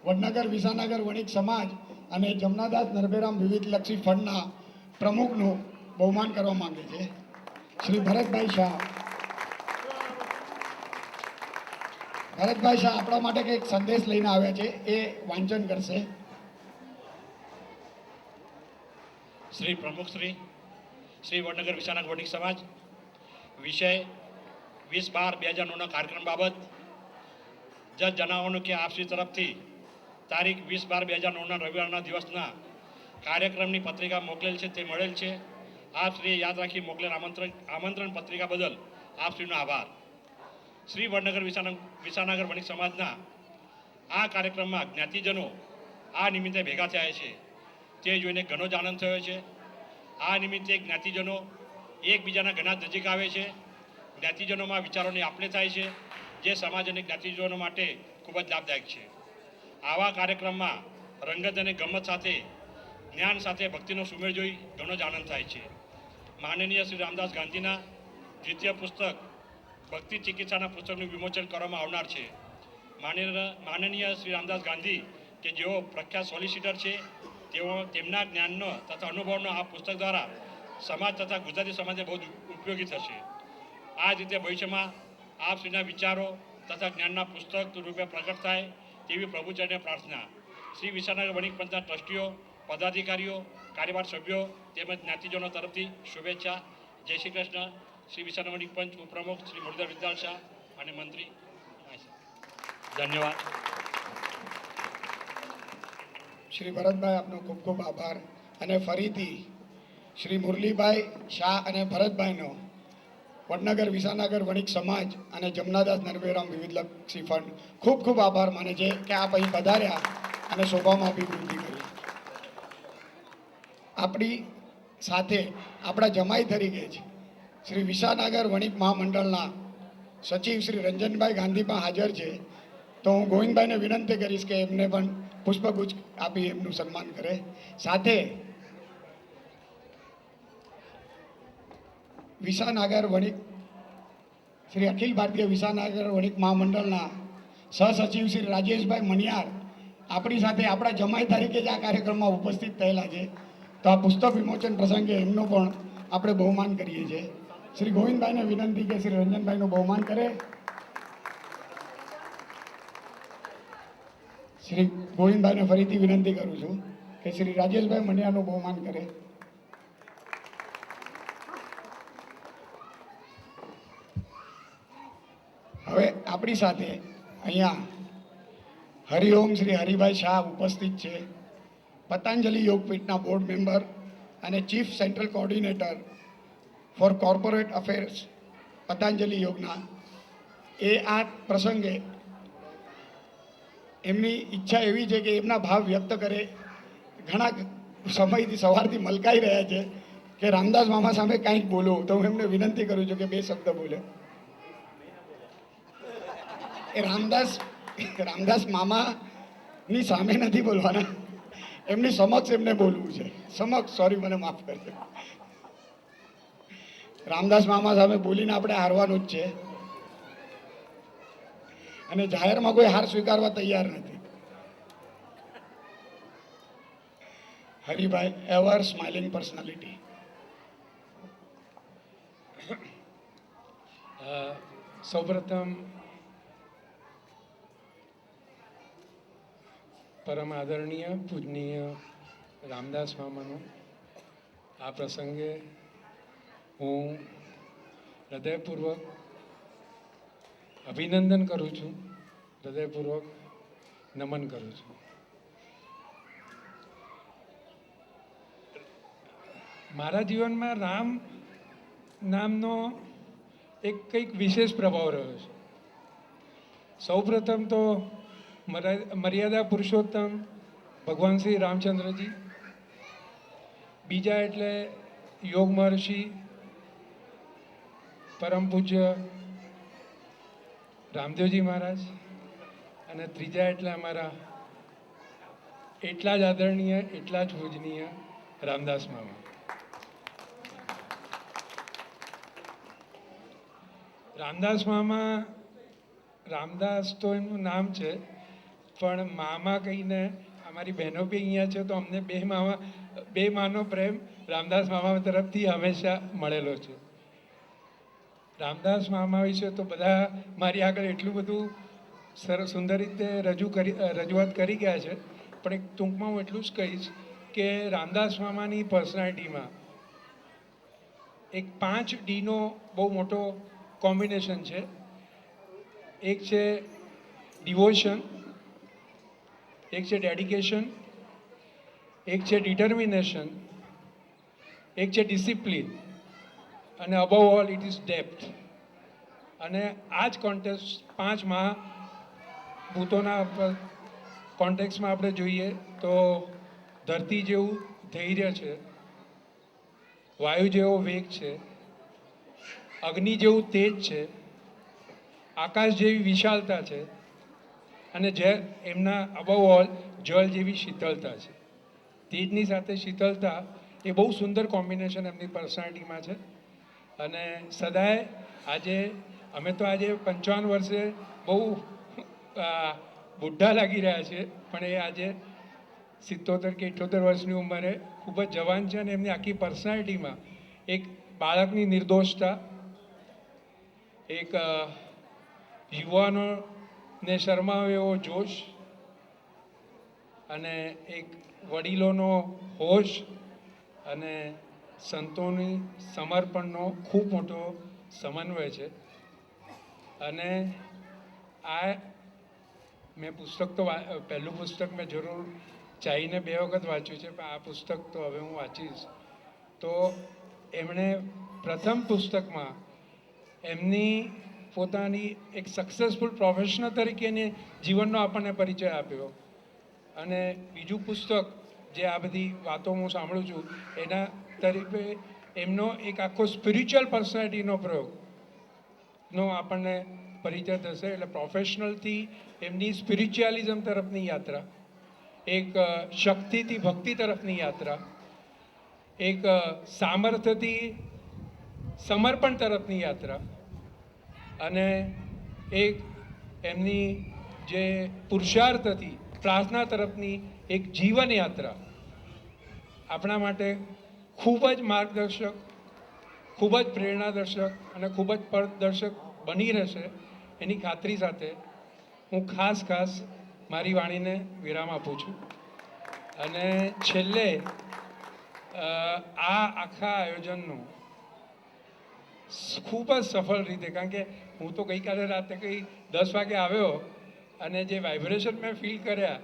વડનગર વિસાનગર વણિક સમાજ અને જમનાદાસ નરભેરામ વિવિધલક્ષી ફંડના પ્રમુખનું બહુમાન કરવા માંગે છે. શ્રી ભરતભાઈ શાહ. ભરતભાઈ શાહ આપણા માટે કંઈક સંદેશ લઈને આવ્યા છે, એ વાંચન કરશે. શ્રી પ્રમુખ શ્રી વડનગર વિસાનગર વણિક સમાજ વિષય 20/12/2009 કાર્યક્રમ બાબત જજ જણાવવાનું કે આપશ્રી તરફથી તારીખ 20/12/2009 રવિવારના દિવસના કાર્યક્રમની પત્રિકા મોકલેલ છે, તે મળેલ છે. આપશ્રીએ યાદ રાખી મોકલેલ આમંત્રણ પત્રિકા બદલ આપશ્રીનો આભાર. શ્રી વડનગર વિસાનગર વણિક સમાજના આ કાર્યક્રમમાં જ્ઞાતિજનો આ નિમિત્તે ભેગા થયા છે, તે જોઈને ઘણો જ આનંદ થયો છે. આ નિમિત્તે જ્ઞાતિજનો એકબીજાના ઘણા નજીક આવે છે. જ્ઞાતિજનોમાં વિચારોની આપલે થાય છે, જે સમાજ અને જ્ઞાતિજનો માટે ખૂબ જ લાભદાયક છે. આવા કાર્યક્રમમાં રંગત અને ગમ્મત સાથે, જ્ઞાન સાથે ભક્તિનો સુમેળ જોઈ ઘણો જ આનંદ થાય છે. માનનીય શ્રી રામદાસ ગાંધીના દ્વિતીય પુસ્તક ભક્તિ ચિકિત્સાના પુસ્તકનું વિમોચન કરવામાં આવનાર છે. માનનીય શ્રી રામદાસ ગાંધી કે જેઓ પ્રખ્યાત સોલિસિટર છે, તેમના જ્ઞાનનો તથા અનુભવનો આ પુસ્તક દ્વારા સમાજ તથા ગુજરાતી સમાજને બહુ ઉપયોગી થશે. આ જ રીતે ભવિષ્યમાં આપશ્રીના વિચારો તથા જ્ઞાનના પુસ્તક રૂપે પ્રગટ થાય તેવી પ્રભુચરણે પ્રાર્થના. શ્રી વિસાનગર વણિક પંચના ટ્રસ્ટીઓ, પદાધિકારીઓ, કાર્યવાહક સભ્યો તેમજ જ્ઞાતિજનો તરફથી શુભેચ્છા. જય શ્રી કૃષ્ણ. શ્રી વિશાન વણિક પંચ ઉપપ્રમુખ શ્રી મુરલીધર વિદ્યાલ શાહ અને મંત્રી ધન્યવાદ. શ્રી ભરતભાઈ આપનો ખૂબ ખૂબ આભાર. અને ફરીથી શ્રી મુરલીભાઈ શાહ અને ભરતભાઈનો વડનગર વિસાનગર વણિક સમાજ અને જમનાદાસ નરવેરામ વિવિધલક્ષી ફંડ ખૂબ ખૂબ આભાર માને છે કે આપ અહીં પધાર્યા અને શોભામાં અભિવૃદ્ધિ કરી. આપણી સાથે આપણા જમાઈ તરીકે જ શ્રી વિસાનગર વણિક મહામંડળના સચિવ શ્રી રંજનભાઈ ગાંધી પણ હાજર છે. તો હું ગોવિંદભાઈને વિનંતી કરીશ કે એમને પણ પુષ્પગુચ્છ આપી એમનું સન્માન કરે. સાથે વિસાનગર વણિક શ્રી અખિલ ભારતીય વિસાનગર વણિક મહામંડળના સહસચિવ શ્રી રાજેશભાઈ મણિયાર આપણી સાથે આપણા જમાઈ તરીકે જ આ કાર્યક્રમમાં ઉપસ્થિત થયેલા છે. તો આ પુસ્તક વિમોચન પ્રસંગે એમનો પણ આપણે બહુમાન કરીએ છીએ. શ્રી ગોવિંદભાઈને વિનંતી કે શ્રી રંજનભાઈનું બહુમાન કરે. શ્રી ગોવિંદભાઈને ફરીથી વિનંતી કરું છું કે શ્રી રાજેશભાઈ મણિયારનું બહુમાન કરે. હવે આપણી સાથે અહીંયા હરિઓમ શ્રી હરિભાઈ શાહ ઉપસ્થિત છે. પતંજલિ યોગપીઠના બોર્ડ મેમ્બર અને chief central coordinator for corporate affairs Patanjali યોગના. એ આ પ્રસંગે એમની ઈચ્છા એવી છે કે એમના ભાવ વ્યક્ત કરે. ઘણા સમયથી સવારથી મલકાઈ રહ્યા છે કે રામદાસ મામા સામે કંઈક બોલો. તો હું એમને વિનંતી કરું છું કે 2 શબ્દ બોલે. એ રામદાસ મામાની સામે નથી બોલવાના, એમની સમક્ષ એમને બોલવું છે. સમક્ષ, સોરી, મને માફ કરજો. રામદાસ મામા સામે બોલીને આપણે હારવાનું જ છે અને જાહેરમાં કોઈ હાર સ્વીકારવા તૈયાર નથી. Haribhai, ever smiling personality. સૌપ્રથમ પરમ આદરણીય પૂજનીય રામદાસ મામાનો આ પ્રસંગે હું હૃદયપૂર્વક અભિનંદન કરું છું, હૃદયપૂર્વક નમન કરું છું. મારા જીવનમાં રામ નામનો એક કંઈક વિશેષ પ્રભાવ રહ્યો છે. સૌપ્રથમ તો મર્યાદા પુરુષોત્તમ ભગવાન શ્રી રામચંદ્રજી, બીજા એટલે યોગ મહર્ષિ પરમ પૂજ્ય રામદેવજી મહારાજ, અને ત્રીજા એટલે અમારા એટલા જ આદરણીય, એટલા જ પૂજનીય રામદાસ મામા. રામદાસ મામા, રામદાસ તો એમનું નામ છે, પણ મામા કહીને અમારી બહેનો બી અહીંયા છે, તો અમને બે માનો પ્રેમ રામદાસ મામા તરફથી હંમેશા મળેલો છે. રામદાસ મામા વિશે તો બધા મારી આગળ એટલું બધું સુંદર રીતે રજૂઆત કરી ગયા છે, પણ એક ટૂંકમાં હું એટલું જ કહીશ કે રામદાસ મામાની પર્સનાલિટીમાં એક 5Dનો બહુ મોટો કોમ્બિનેશન છે. એક છે ડિવોશન, એક છે ડેડિકેશન, એક છે ડિટર્મિનેશન, એક છે ડિસિપ્લિન, અને above all it is depth. અને આ જ કોન્ટેક્સ 5 મહાભૂતોના કોન્ટેક્સમાં આપણે જોઈએ તો ધરતી જેવું ધૈર્ય છે, વાયુ જેવો વેગ છે, અગ્નિ જેવું તેજ છે, આકાશ જેવી વિશાલતા છે, અને જે એમના અબવ ઓલ જળ જેવી શીતળતા છે. તેજની સાથે શીતળતા એ બહુ સુંદર કોમ્બિનેશન એમની પર્સનાલિટીમાં છે. અને સદાય અમે તો આજે 55 વર્ષે બહુ બુઢ્ઢા લાગી રહ્યા છે, પણ એ આજે 77 કે 78 વર્ષની ઉંમરે ખૂબ જ જવાન છે. અને એમની આખી પર્સનાલિટીમાં એક બાળકની નિર્દોષતા, એક યુવાનોને શરમાવે એવો જોશ, અને એક વડીલોનો હોશ, અને સંતોની સમર્પણનો ખૂબ મોટો સમન્વય છે. અને આ મેં પુસ્તક તો પહેલું પુસ્તક મેં જરૂર ચાહીને 2 વખત વાંચ્યું છે, પણ આ પુસ્તક તો હવે હું વાંચીશ. તો એમણે પ્રથમ પુસ્તકમાં એમની પોતાની એક સક્સેસફુલ પ્રોફેશનલ તરીકેની જીવનનો આપણને પરિચય આપ્યો. અને બીજું પુસ્તક જે આ બધી વાતો હું સાંભળું છું એના તરીકે એમનો એક આખો સ્પિરિચ્યુઅલ પર્સનાલિટીનો પ્રયોગનો આપણને પરિચય થશે. એટલે પ્રોફેશનલથી એમની સ્પિરિચ્યુઅલિઝમ તરફની યાત્રા, એક શક્તિથી ભક્તિ તરફની યાત્રા, એક સામર્થ્યથી સમર્પણ તરફની યાત્રા, અને એક એમની જે પુરુષાર્થથી પ્રાર્થના તરફની એક જીવન યાત્રા આપણા માટે ખૂબ જ માર્ગદર્શક, ખૂબ જ પ્રેરણાદર્શક અને ખૂબ જ પથદર્શક બની રહેશે એની ખાતરી સાથે હું ખાસ મારી વાણીને વિરામ આપું છું. અને છેલ્લે આ આખા આયોજનનું ખૂબ જ સફળ રીતે, કારણ કે હું તો ગઈકાલે રાતે કંઈ 10 વાગે આવ્યો અને જે વાઇબ્રેશન મેં ફીલ કર્યા,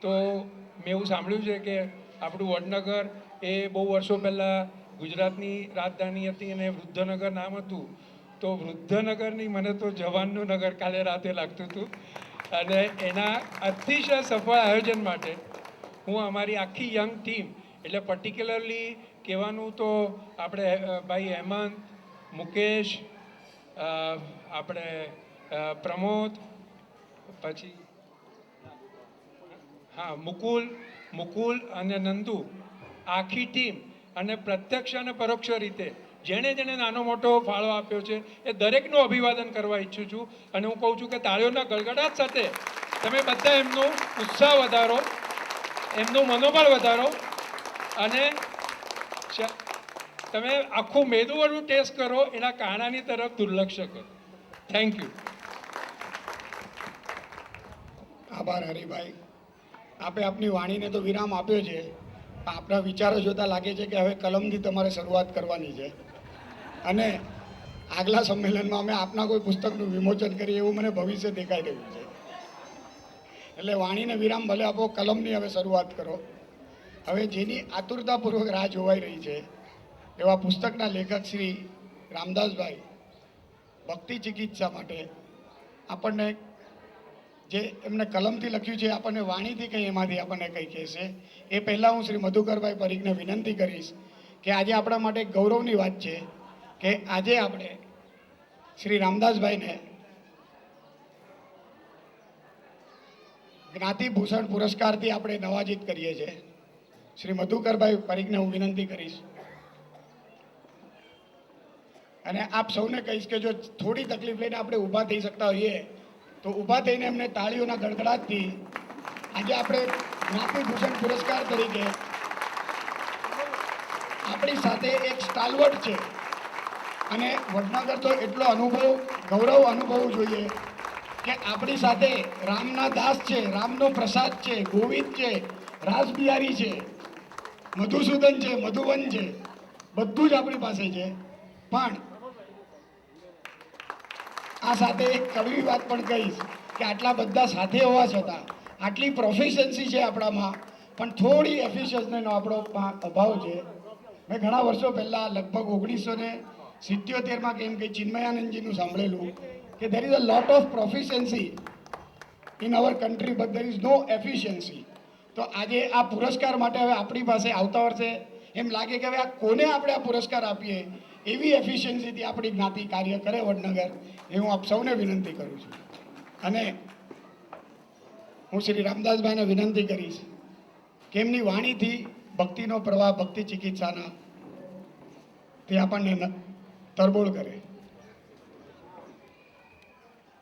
તો મેં એવું સાંભળ્યું છે કે આપણું વડનગર એ બહુ વર્ષો પહેલાં ગુજરાતની રાજધાની હતી અને વૃદ્ધનગર નામ હતું. તો વૃદ્ધનગરની મને તો જવાનનું નગર કાલે રાતે લાગતું હતું. અને એના અતિશય સફળ આયોજન માટે હું અમારી આખી યંગ ટીમ, એટલે પર્ટિક્યુલરલી કહેવાનું તો આપણે ભાઈ હેમંત, મુકેશ, આપણે પ્રમોદ, પછી હા મુકુલ અને નંદુ, આખી ટીમ, અને પ્રત્યક્ષ અને પરોક્ષ રીતે જેણે નાનો મોટો ફાળો આપ્યો છે એ દરેકનું અભિવાદન કરવા ઈચ્છું છું. અને હું કહું છું કે તાળીઓના ગળગડાટ સાથે તમે બધા એમનો ઉત્સાહ વધારો, એમનું મનોબળ વધારો, અને તમે આખું મેદુવડું ટેસ્ટ કરો, એના કાણાની તરફ દુર્લક્ષ કરો. Thank you. આભાર હરિભાઈ. આપે આપની વાણીને તો વિરામ આપ્યો છે, પણ આપણા વિચારો જોતા લાગે છે કે હવે કલમથી તમારે શરૂઆત કરવાની છે. અને આગલા સંમેલનમાં અમે આપના કોઈ પુસ્તકનું વિમોચન કરીએ એવું મને ભવિષ્ય દેખાઈ રહ્યું છે. એટલે વાણીને વિરામ ભલે આપો, કલમની હવે શરૂઆત કરો. હવે જેની આતુરતાપૂર્વક રાહ જોવાઈ રહી છે એવા પુસ્તકના લેખક શ્રી રામદાસભાઈ ભક્તિ ચિકિત્સા માટે આપણને જે એમને કલમથી લખ્યું છે, આપણને વાણીથી કંઈ એમાંથી આપણને કંઈ કહેશે. એ પહેલાં હું શ્રી મધુકરભાઈ પરીખને વિનંતી કરીશ કે આજે આપણા માટે ગૌરવની વાત છે કે આજે આપણે શ્રી રામદાસભાઈને જ્ઞાતિભૂષણ પુરસ્કારથી આપણે નવાજીત કરીએ છીએ. શ્રી મધુકરભાઈ પરીખને હું વિનંતી કરીશ. અને આપ સૌને કહીશ કે જો થોડી તકલીફ લઈને આપણે ઊભા થઈ શકતા હોઈએ તો ઊભા થઈને એમને તાળીઓના ગડગડાટથી આજે આપણે જ્ઞાતિભૂષણ પુરસ્કાર તરીકે આપણી સાથે એક સ્ટાલવર્ટ છે. અને વડનગર તો એટલો ગૌરવ અનુભવવું જોઈએ કે આપણી સાથે રામના દાસ છે, રામનો પ્રસાદ છે, ગોવિંદ છે, રાસબિહારી છે, મધુસૂદન છે, મધુવન છે, બધું જ આપણી પાસે છે. પણ આ સાથે એક કડવી વાત પણ કહીશ કે આટલા બધા સાથે હોવા છતાં આટલી પ્રોફિશન્સી છે આપણામાં, પણ થોડી એફિશિયન્સીનો આપણો અભાવ છે. મેં ઘણા વર્ષો પહેલાં લગભગ 1977માં કેમ કે ચિન્મયાનંદજીનું સાંભળેલું કે there is a lot of proficiency in our country but there is no efficiency. તો આજે આ પુરસ્કાર માટે હવે આપણી પાસે આવતા વર્ષે એમ લાગે કે હવે આ કોને આપણે આ પુરસ્કાર આપીએ, એવી એફિશિયન્સીથી આપણી જ્ઞાતિ કાર્ય કરે વડનગર, એ હું આપ સૌને વિનંતી કરું છું. અને હું શ્રી રામદાસભાઈને વિનંતી કરીશ કે એમની વાણીથી ભક્તિનો પ્રવાહ, ભક્તિ ચિકિત્સાના તે આપણને તરબોળ કરે.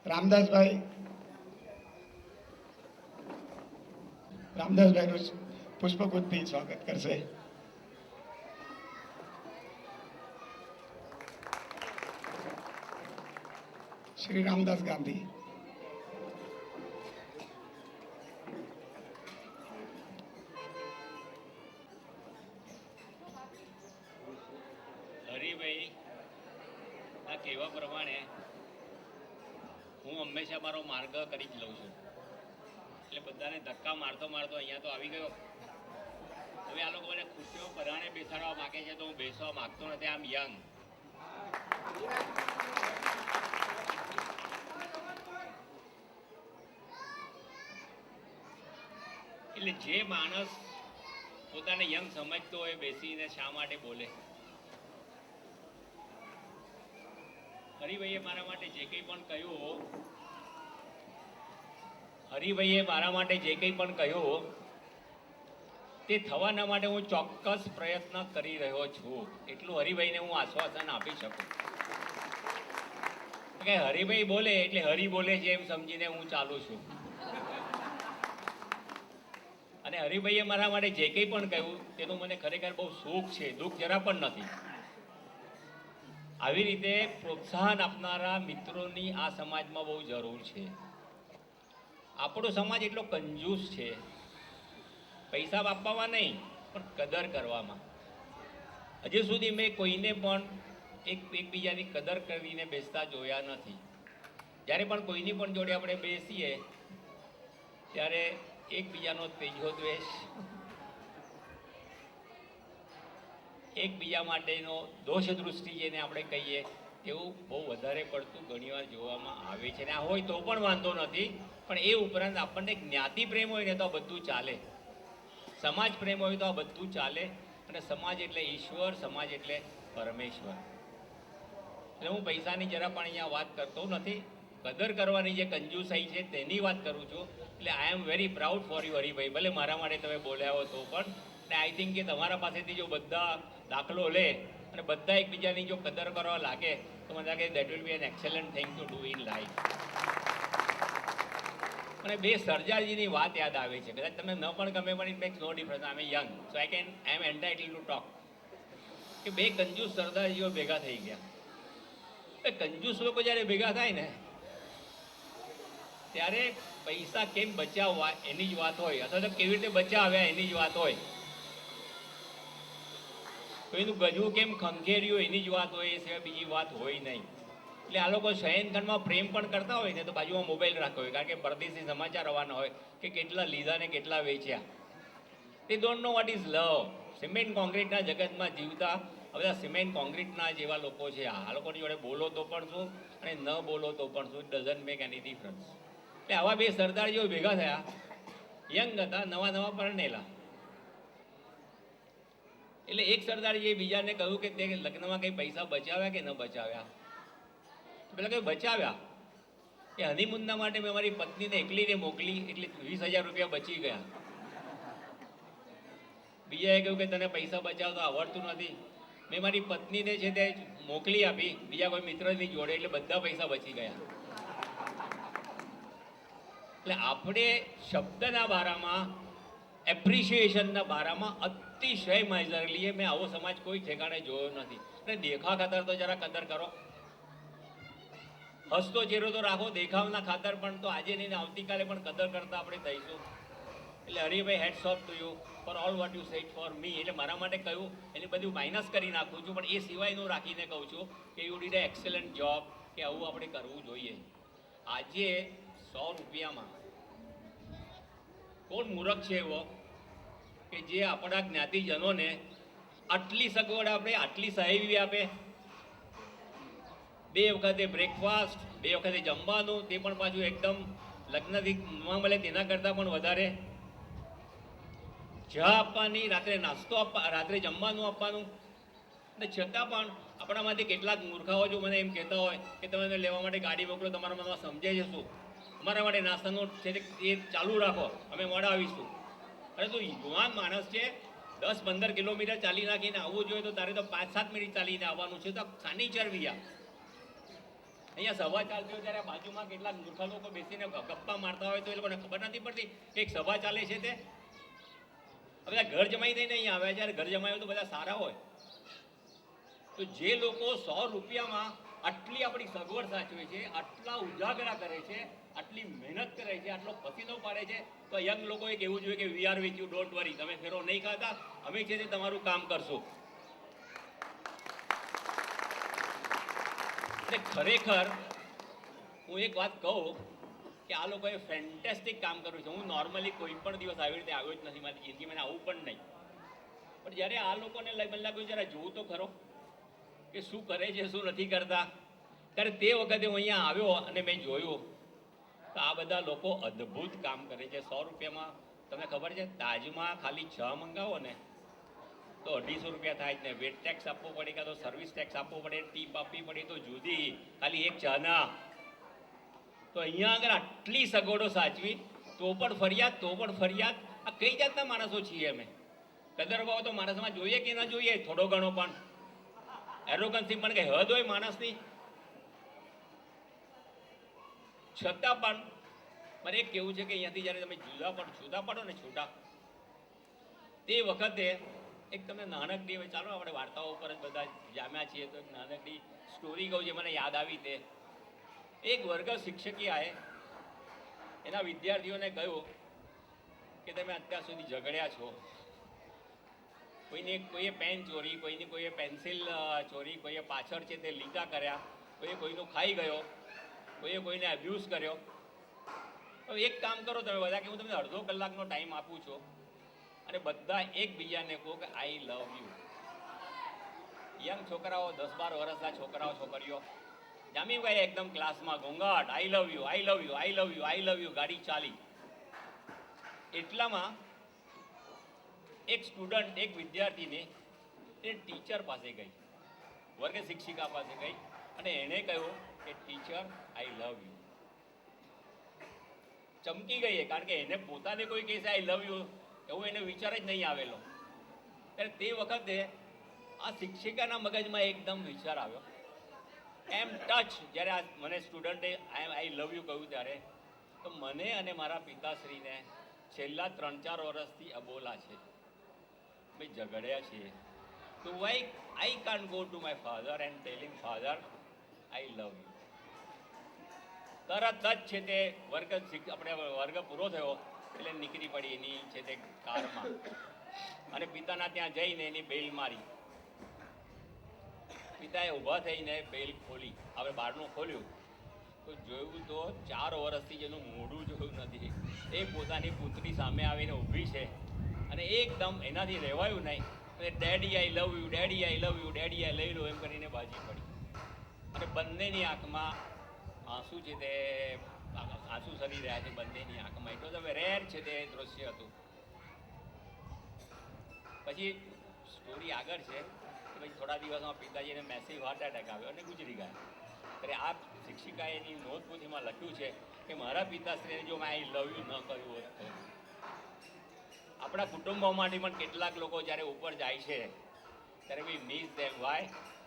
રામદાસભાઈનું પુષ્પગુચ્છથી સ્વાગત કરશે. શ્રી રામદાસ ગાંધી. હરિભાઈ, આ કહેવા પ્રમાણે હું હંમેશા મારો માર્ગ કરી જ લઉં છું. એટલે બધાને ધક્કા મારતો મારતો અહીંયા તો આવી ગયો. હવે આ લોકો મને ખુશીઓ પરાણે બેસાડવા માગે છે તો હું બેસવા માગતો નથી. આમ યંગ. એટલે જે માણસ પોતાને યંગ સમજતો હોય બેસીને શા માટે બોલે? હરિભાઈએ મારા માટે જે કંઈ પણ કહ્યું, હરિભાઈએ મારા માટે જે કંઈ પણ કહ્યું તે થવાના માટે હું ચોક્કસ પ્રયત્ન કરી રહ્યો છું. એટલું હરિભાઈને હું આશ્વાસન આપી શકું કે હરિભાઈ બોલે એટલે હરિ બોલે છે એમ સમજીને હું ચાલું છું. અને હરિભાઈએ મારા માટે જે કંઈ પણ કહ્યું તેનું મને ખરેખર બહુ સુખ છે, દુઃખ જરા પણ નથી. આવી રીતે પ્રોત્સાહન આપનારા મિત્રોની આ સમાજમાં બહુ જરૂર છે. આપણો સમાજ એટલો કંજૂસ છે, પૈસા આપવામાં નહીં પણ કદર કરવામાં. હજી સુધી મેં કોઈને પણ એકબીજાની કદર કરીને બેસતા જોયા નથી. જ્યારે પણ કોઈની પણ જોડે આપણે બેસીએ ત્યારે એકબીજાનો તેજો દ્વેષ, એકબીજા માટેનો દોષ દૃષ્ટિ જેને આપણે કહીએ તેવું બહુ વધારે પડતું ઘણીવાર જોવામાં આવે છે. અને આ હોય તો પણ વાંધો નથી, પણ એ ઉપરાંત આપણને જ્ઞાતિ પ્રેમ હોય ને તો આ બધું ચાલે, સમાજ પ્રેમ હોય તો આ બધું ચાલે. અને સમાજ એટલે ઈશ્વર, સમાજ એટલે પરમેશ્વર. એટલે હું પૈસાની જરા પણ અહીંયા વાત કરતો નથી, કદર કરવાની જે કંજૂસાઈ છે તેની વાત કરું છું. એટલે I am very proud for you Haribhai. ભલે મારા માટે તમે બોલ્યા હો તો પણ, અને આઈ થિંક કે તમારા પાસેથી જો બધા દાખલો લે અને બધા એકબીજાની જો કદર કરવા લાગે તો મને લાગે that will be an excellent thing to do in life. અને બે સરદારજીની વાત યાદ આવે છે. કદાચ તમને ન પણ ગમે પણ it makes no difference. I am young so I am entitle to talk. કે બે કંજૂસ સરદારજીઓ ભેગા થઈ ગયા. એ કંજૂસ લોકો જ્યારે ભેગા થાય ને ત્યારે પૈસા કેમ બચાવવા એની જ વાત હોય, અથવા તો કેવી રીતે બચાવ્યા એની જ વાત હોય, કોઈનું ગજવું કેમ ખંખેર્યું એની જ વાત હોય, એ સિવાય બીજી વાત હોય નહીં. એટલે આ લોકો શયનખંડમાં પ્રેમ પણ કરતા હોય ને તો બાજુમાં મોબાઈલ રાખ્યો હોય, કારણ કે પરદેશી સમાચાર આવવાના હોય કે કેટલા લીધા ને કેટલા વેચ્યા. તે don't know what is love. Cement કોન્ક્રીટના જગતમાં જીવતા આ બધા સિમેન્ટ કોન્ક્રીટના જેવા લોકો છે. આ લોકોની જોડે બોલો તો પણ શું અને ન બોલો તો પણ શું, it doesn't make any difference. એટલે આવા બે સરદારજીઓ ભેગા થયા, યંગ હતા, નવા નવા પરણેલા. એટલે એક સરદારજીએ બીજાને કહ્યું કે તે લગ્નમાં કંઈ પૈસા બચાવ્યા કે ન બચાવ્યા? પેલા કંઈ બચાવ્યા કે હનીમૂનના માટે મેં મારી પત્નીને એકલીને મોકલી એટલે 20,000 રૂપિયા બચી ગયા. બીજાએ કહ્યું કે તને પૈસા બચાવતા આવડતું નથી, મેં મારી પત્નીને છે તે મોકલી આપી બીજા કોઈ મિત્રની જોડે એટલે બધા પૈસા બચી ગયા. એટલે આપણે શબ્દના બારામાં, એપ્રિશિએશનના બારામાં અતિશય મેઝરલીએ મેં આવો સમાજ કોઈ ઠેકાણે જોયો નથી. અને દેખા ખાતર તો જરા કદર કરો, હસતો ચહેરો તો રાખો, દેખાવના ખાતર પણ તો આજે નહીં આવતીકાલે પણ કદર કરતા આપણે થઈશું. એટલે Haribhai heads of to you for all what you sad for me. એટલે મારા માટે કહ્યું એની બધું માઇનસ કરી નાખું છું, પણ એ સિવાયનું રાખીને કહું છું કે you did A excellent job, કે આવું આપણે કરવું જોઈએ. આજે 100 રૂપિયામાં કોણ મૂર્ખ છે એવો કે જે આપણા જ્ઞાતિજનોને આટલી સગવડ આપે, આટલી સહાયવી આપે, 2 વખતે બ્રેકફાસ્ટ, 2 વખતે જમવાનું, તે પણ પાછું એકદમ લગ્નથી ન મળે તેના કરતાં પણ વધારે, ચા આપવાની, રાત્રે નાસ્તો આપવા, રાત્રે જમવાનું આપવાનું. અને છતાં પણ આપણામાંથી કેટલાક મૂર્ખાઓ જો મને એમ કહેતા હોય કે તમે એને લેવા માટે ગાડી મોકલો, તમારા મનમાં સમજે છે શું, અમારા માટે નાસ્તાનું છે એ ચાલુ રાખો, અમે મોડા આવીશું. અરે તું યુવાન માણસ છે, 10-15 કિલોમીટર ચાલી નાખીને આવવું જોઈએ તો તારે તો 5-7 મિનિટ ચાલીને આવવાનું છે. તો સાની ચરવી આ અહીંયા સભા ચાલતી હોય ત્યારે બાજુમાં કેટલાક મૂર્ખા લોકો બેસીને ગપ્પા મારતા હોય તો એ લોકોને ખબર નથી પડતી કે એક સભા ચાલે છે તે. બધા ઘર જમાઈ થઈને અહીંયા આવ્યા, જ્યારે ઘર જમાય તો બધા સારા હોય. તો જે લોકો 100 રૂપિયામાં આટલી આપણી સગવડ સાચવે છે, આટલા ઉજાગરા કરે છે, આટલી મહેનત કરે છે, આટલો પસીનો પાડે છે, તો યંગ લોકોએ કહેવું જોઈએ કે we are with you, don't worry, તમે ફેરો નહીં ખાતા, અમે છે તે તમારું કામ કરશું. એટલે ખરેખર હું એક વાત કહું કે આ લોકોએ ફેન્ટેસ્ટિક કામ કર્યું છે. હું નોર્મલી કોઈ પણ દિવસ આવી રીતે આવ્યો જ નથી મારી જિંદગીમાં, મને આવું પણ નહીં. પણ જ્યારે આ લોકોને મને લાગ્યું જરા જોવું તો ખરો કે શું કરે છે શું નથી કરતા, ત્યારે તે વખતે હું અહીંયા આવ્યો અને મેં જોયું તો આ બધા લોકો અદ્ભુત કામ કરે છે. 100 રૂપિયામાં તમને ખબર છે તાજમાં ખાલી ચા મંગાવો ને તો 250 રૂપિયા થાય જ ને. વેટ ટેક્સ આપવો પડે કાં તો સર્વિસ ટેક્સ આપવો પડે, ટીપ આપવી પડે તો જુદી, ખાલી એક ચાના. તો અહીંયા આગળ આટલી સગવડો સાચવી તો પણ ફરિયાદ. આ કઈ જાતના માણસો છીએ અમે? કદર ભાવ તો માણસમાં જોઈએ કે ના જોઈએ? થોડો ઘણો પણ એરોગન્સી પણ કઈ હદ હોય માણસની? છતાં પણ મારે એક કેવું છે કે અહીંયાથી જ્યારે તમે જુદા પડો ને છૂટા, તે વખતે એક તમને નાનકડી, હવે ચાલો આપણે વાર્તાઓ ઉપર જ બધા જામ્યા છીએ તો એક નાનકડી સ્ટોરી કહું જે મને યાદ આવી. તે એક વર્ગ શિક્ષકીયાએ એના વિદ્યાર્થીઓને કહ્યું કે તમે અત્યાર સુધી ઝઘડ્યા છો, કોઈએ પેન ચોરી, કોઈએ પેન્સિલ ચોરી, કોઈએ પાછળ છે તે લીટા કર્યા, કોઈનું ખાઈ ગયો, કોઈને અબ્યુઝ કર્યો. હવે એક કામ કરો તમે બધા કે હું તમને અડધો કલાકનો ટાઈમ આપું છું અને બધા એકબીજાને કહો કે આઈ લવ યુ. યંગ છોકરાઓ, 10-12 વર્ષના છોકરાઓ છોકરીઓ જામી ગયા એકદમ ક્લાસમાં ઘોંઘાટ, I love you, I love you, I love you, I love you, ગાડી ચાલી. એટલામાં એક સ્ટુડન્ટ, એક વિદ્યાર્થીને એ ટીચર પાસે ગઈ, વર્ગ શિક્ષિકા પાસે ગઈ અને એણે કહ્યું કે ટીચર આઈ લવ યુ. ચમકી ગઈ કારણ કે એને પોતાને કોઈ કહેશે આઈ લવ યુ એવું એને વિચાર જ નહીં આવેલો. ત્યારે તે વખતે આ શિક્ષિકાના મગજમાં એકદમ વિચાર આવ્યો, એમ ટચ. જ્યારે આ મને સ્ટુડન્ટે આઈ લવ યુ કહ્યું ત્યારે તો મને અને મારા પિતાશ્રીને છેલ્લા 3-4 વર્ષથી અબોલા છે, અમે ઝઘડ્યા છીએ. તો I can't go to my father and tell him father I love you. તરત જ છે તે વર્ગ પૂરો થયો એટલે નીકળી પડી એની છે તે કારમાં અને પિતાના ત્યાં જઈને એની બેલ મારી. પિતાએ ઊભા થઈને બેલ ખોલી, હવે બહારનું ખોલ્યું તો જોયું તો 4 વર્ષથી જેનું મોઢું જોયું નથી એ પોતાની પુત્રી સામે આવીને ઊભી છે અને એકદમ એનાથી રહેવાયું નહીં અને daddy I love you, daddy I love you, daddy I લઈ લો એમ કરીને ભાજી પડી અને બંનેની આંખમાં આંસુ છે તે આંસુ સરી રહ્યા છે બંનેની આંખમાં. એટલો તો રેર છે તે દ્રશ્ય હતું. પછી સ્ટોરી આગળ છે કે ભાઈ થોડા દિવસમાં પિતાજીને મેસિવ હાર્ટ એટેક આવ્યો અને ગુજરી ગયા. ત્યારે આ શિક્ષિકાએ એની નોટબુકમાં લખ્યું છે કે મારા પિતાશ્રીને જો મેં આઈ લવ યુ ન કહ્યું હોત તો. આપણા કુટુંબોમાંથી પણ કેટલાક લોકો જ્યારે ઉપર જાય છે ત્યારે વી મિસ ધેમ. વાય?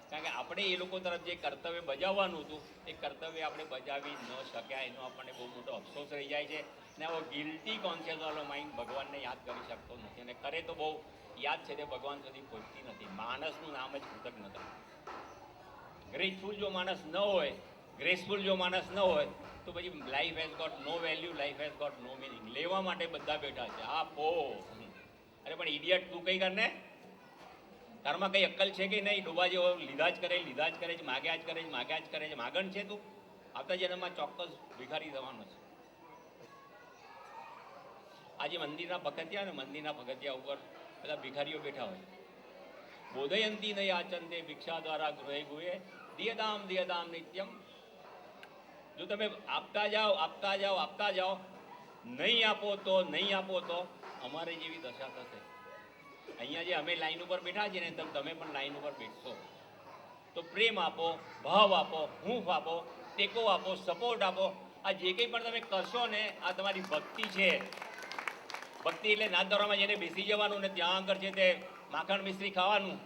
કારણ કે આપણે એ લોકો તરફ જે કર્તવ્ય બજાવવાનું હતું એ કર્તવ્ય આપણે બજાવી ન શક્યા, એનો આપણને બહુ મોટો અફસોસ રહી જાય છે. ને આવો ગિલ્ટી કોન્શિયસવાળો માઇન્ડ ભગવાનને યાદ કરી શકતો નથી અને કરે તો બહુ યાદ છે તે ભગવાન સુધી પહોંચતી નથી. માણસનું નામ જ કૃતજ્ઞતા. ગ્રેટફુલ જો માણસ ન હોય, ગ્રેસફુલ જો માણસ ન હોય તો પછી life has got no value, life has got no meaning. લેવા માટે બધા બેઠા છે, આપો. અરે પણ ઇડિયટ તું કઈ કરને, તારમાં કઈ અક્કલ છે કે નહીં? ડૂબા જેવો લીધા જ કરે છે, માગ્યા જ કરે છે. માગણ છે તું? આવતા જન્મમાં ચોક્કસ ભિખારી થવાનો છે. આજે મંદિરના પગથિયા ઉપર બધા ભિખારીઓ બેઠા હોય. બોધયંતી નહીં આચંતે ભિક્ષા દ્વારા ગૃહે ગુહે દિયદામ નિત્યમ. જો તમે આપતા જાઓ નહીં આપો તો અમારે જેવી દશા થશે. અહીંયા જે અમે લાઈન ઉપર બેઠા છીએ ને તમે પણ લાઈન ઉપર બેસશો. તો પ્રેમ આપો, ભાવ આપો, હૂંફ આપો, ટેકો આપો, સપોર્ટ આપો. આ જે કંઈ પણ તમે કરશો ને આ તમારી ભક્તિ છે. ભક્તિ એટલે નાથદ્વારામાં જઈને બેસી જવાનું ને ત્યાં આગળ છે તે માખણ મિશ્રી ખાવાનું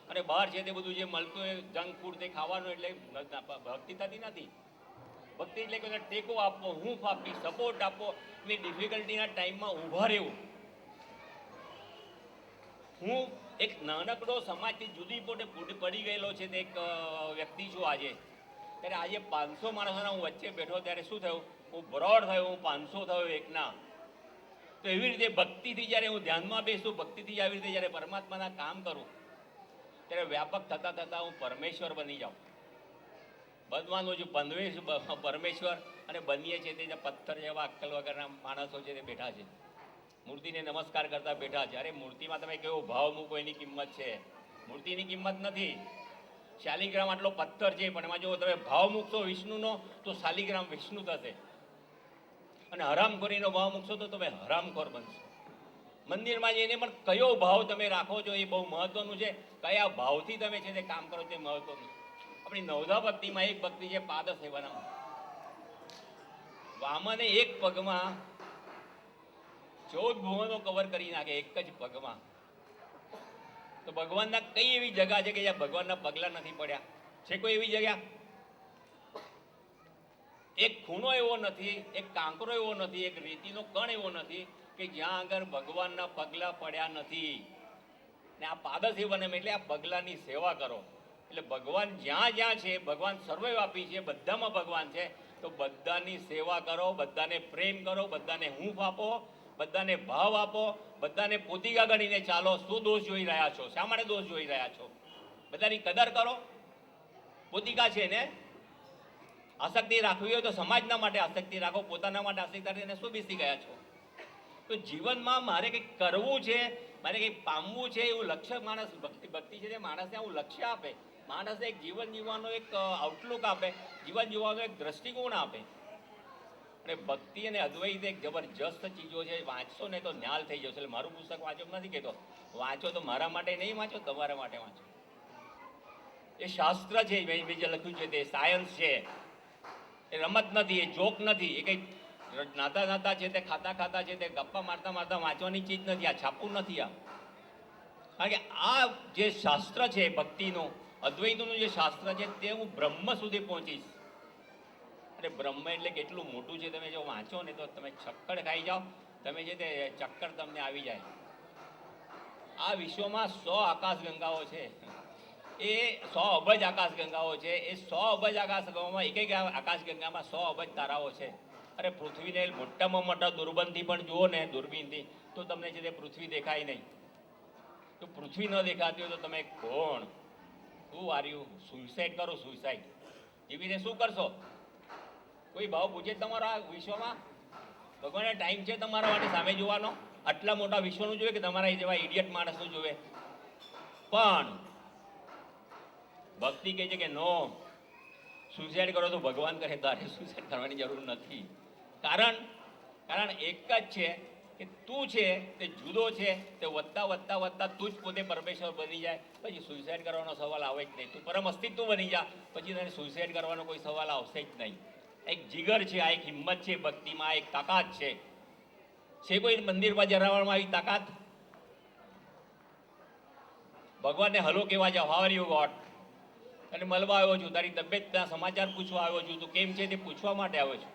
અને બહાર છે તે બધું જે મળતું હોય જંક ફૂડ તે ખાવાનું, એટલે ભક્તિ થતી નથી. ભક્તિ એટલે કે ટેકો આપવો, હૂંફ આપવી, સપોર્ટ આપવો, એની ડિફિકલ્ટીના ટાઈમમાં ઊભા રહેવું. હું એક નાનકડો સમાજથી જુદી પોતે પડી ગયેલો છે તે એક વ્યક્તિ છું આજે. ત્યારે આજે 500 માણસોના હું વચ્ચે બેઠો ત્યારે શું થયું, હું બ્રોડ થયો, હું 500 થયો એકના. તો એવી રીતે ભક્તિથી જ્યારે હું ધ્યાનમાં બેસું, ભક્તિથી આવી રીતે જ્યારે પરમાત્માના કામ કરું ત્યારે વ્યાપક થતાં હું પરમેશ્વર બની જાઉં. બનવાનું જે પરમેશ્વર અને બનીએ છે તે જે પથ્થર જેવા અક્કલ વગરના માણસો છે તે બેઠા છે, મૂર્તિને નમસ્કાર કરતા બેઠા છે. અરે મૂર્તિમાં તમે કેવો ભાવ મૂકો એની કિંમત છે, મૂર્તિની કિંમત નથી. શાલિગ્રામ આટલો પથ્થર છે, પણ એમાં જો તમે ભાવ મૂકશો વિષ્ણુનો તો શાલિગ્રામ વિષ્ણુ થશે, અને હરામખોરીનો ભાવ મૂકશો તો તમે હરામખોર બનશો. મંદિરમાં જઈને પણ કયો ભાવ તમે રાખો છો એ બહુ મહત્વનું છે. કયા ભાવથી તમે છે તે કામ કરો તે મહત્વનું છે. આપણી નવધા ભક્તિમાં એક ભક્તિ છે પાદ સેવનમ. વામને એક પગમાં 14 ભુવનો કવર કરી નાખે એક જ પગમાં. તો ભગવાનના કઈ એવી જગા છે કે જ્યાં ભગવાનના પગલા નથી પડ્યા? છે કોઈ એવી જગ્યા? એક ખૂણો એવો નથી, એક કાંકરો એવો નથી, એક રેતીનો કણ એવો નથી કે જ્યાં આગળ ભગવાનના પગલા પડ્યા નથી. ને આ પાદ સેવનમ એટલે આ પગલાની સેવા કરો. એટલે ભગવાન જ્યાં જ્યાં છે, ભગવાન સર્વવ્યાપી છે, બધામાં ભગવાન છે. તો બધાની સેવા કરો, બધાને પ્રેમ કરો, બધાને હૂંફ આપો, બધાને ભાવ આપો, બધાને પોતીકા ગણીને ચાલો. શું દોષ જોઈ રહ્યા છો? શા માટે દોષ જોઈ રહ્યા છો? બધાની કદર કરો. પોતીકા છે ને, આસક્તિ રાખવી હોય તો સમાજના માટે આસક્તિ રાખો, પોતાના માટે આસક્તિ રાખીને શું બેસી ગયા છો? તો જીવનમાં મારે કંઈક કરવું છે, મારે કંઈક પામવું છે, એવું લક્ષ્ય માણસ ભક્તિ છે તે માણસને આવું લક્ષ્ય આપે, માણસને એક જીવન જીવવાનો એક આઉટલુક આપે, જીવન જીવવાનો એક દ્રષ્ટિકોણ આપે. અને ભક્તિ અને અદ્વૈત એક જબરજસ્ત ચીજો છે. વાંચશો ને તો ન્યાલ થઈ જશે. એટલે મારું પુસ્તક વાંચો નથી કહેતો, વાંચો તો મારા માટે નહીં વાંચો, તમારા માટે વાંચો. એ શાસ્ત્ર છે, મેં જે લખ્યું છે તે સાયન્સ છે, એ રમત નથી, એ જોક નથી, એ કંઈક નાતા નાતા છે તે ખાતા ખાતા છે તે ગપ્પા મારતા મારતા વાંચવાની ચીજ નથી. આ છાપું નથી. આ કારણ કે આ જે શાસ્ત્ર છે ભક્તિનું, અદ્વૈતનું જે શાસ્ત્ર છે તે હું બ્રહ્મ સુધી પહોંચીશ. અને બ્રહ્મ એટલે કેટલું મોટું છે તમે જો વાંચો ને તો તમે ચક્કર ખાઈ જાઓ. તમે છે તે ચક્કર તમને આવી જાય. આ વિશ્વમાં 100 આકાશગંગાઓ છે, એ 100 અબજ આકાશગંગાઓ છે. એ 100 અબજ આકાશગંગામાં એક એક આકાશગંગામાં 100 અબજ તારાઓ છે. અરે પૃથ્વીને મોટામાં મોટા દૂરબીનથી પણ જુઓ ને, દૂરબીનથી, તો તમને છે તે પૃથ્વી દેખાય નહીં. તો પૃથ્વી ન દેખાતી હોય તો તમે કોણ? શું વાર્યું? સુસાઇડ કરો, સુસાઇડ જીવીને શું કરશો? કોઈ ભાવ પૂછે તમારો આ વિશ્વમાં? ભગવાનને ટાઈમ છે તમારા માટે સામે જોવાનો? આટલા મોટા વિશ્વનું જોવે કે તમારા જેવા ઇડિયટ માણસનું જોવે? પણ ભક્તિ કહે છે કે નો, સુસાઇડ કરો તો ભગવાન કરે, તારે સુસાઇડ કરવાની જરૂર નથી. કારણ એક જ છે કે તું છે તે જુદો છે, તે વધતા વધતા વધતા તું જ પોતે પરમેશ્વર બની જાય, પછી સુસાઇડ કરવાનો સવાલ આવે જ નહીં. તું પરમ અસ્તિત્વ બની જા, પછી તને સુસાઇડ કરવાનો કોઈ સવાલ આવશે જ નહીં. એક જીગર છે, આ એક હિંમત છે ભક્તિમાં, એક તાકાત છે. કોઈ મંદિરમાં જરાવવામાં આવી તાકાત? ભગવાનને હલો કેવા જાવ, હાવ આર યુ ગોડ, અને મળવા આવ્યો છું, તારી તબિયતના સમાચાર પૂછવા આવ્યો છું, તું કેમ છે તે પૂછવા માટે આવ્યો છું.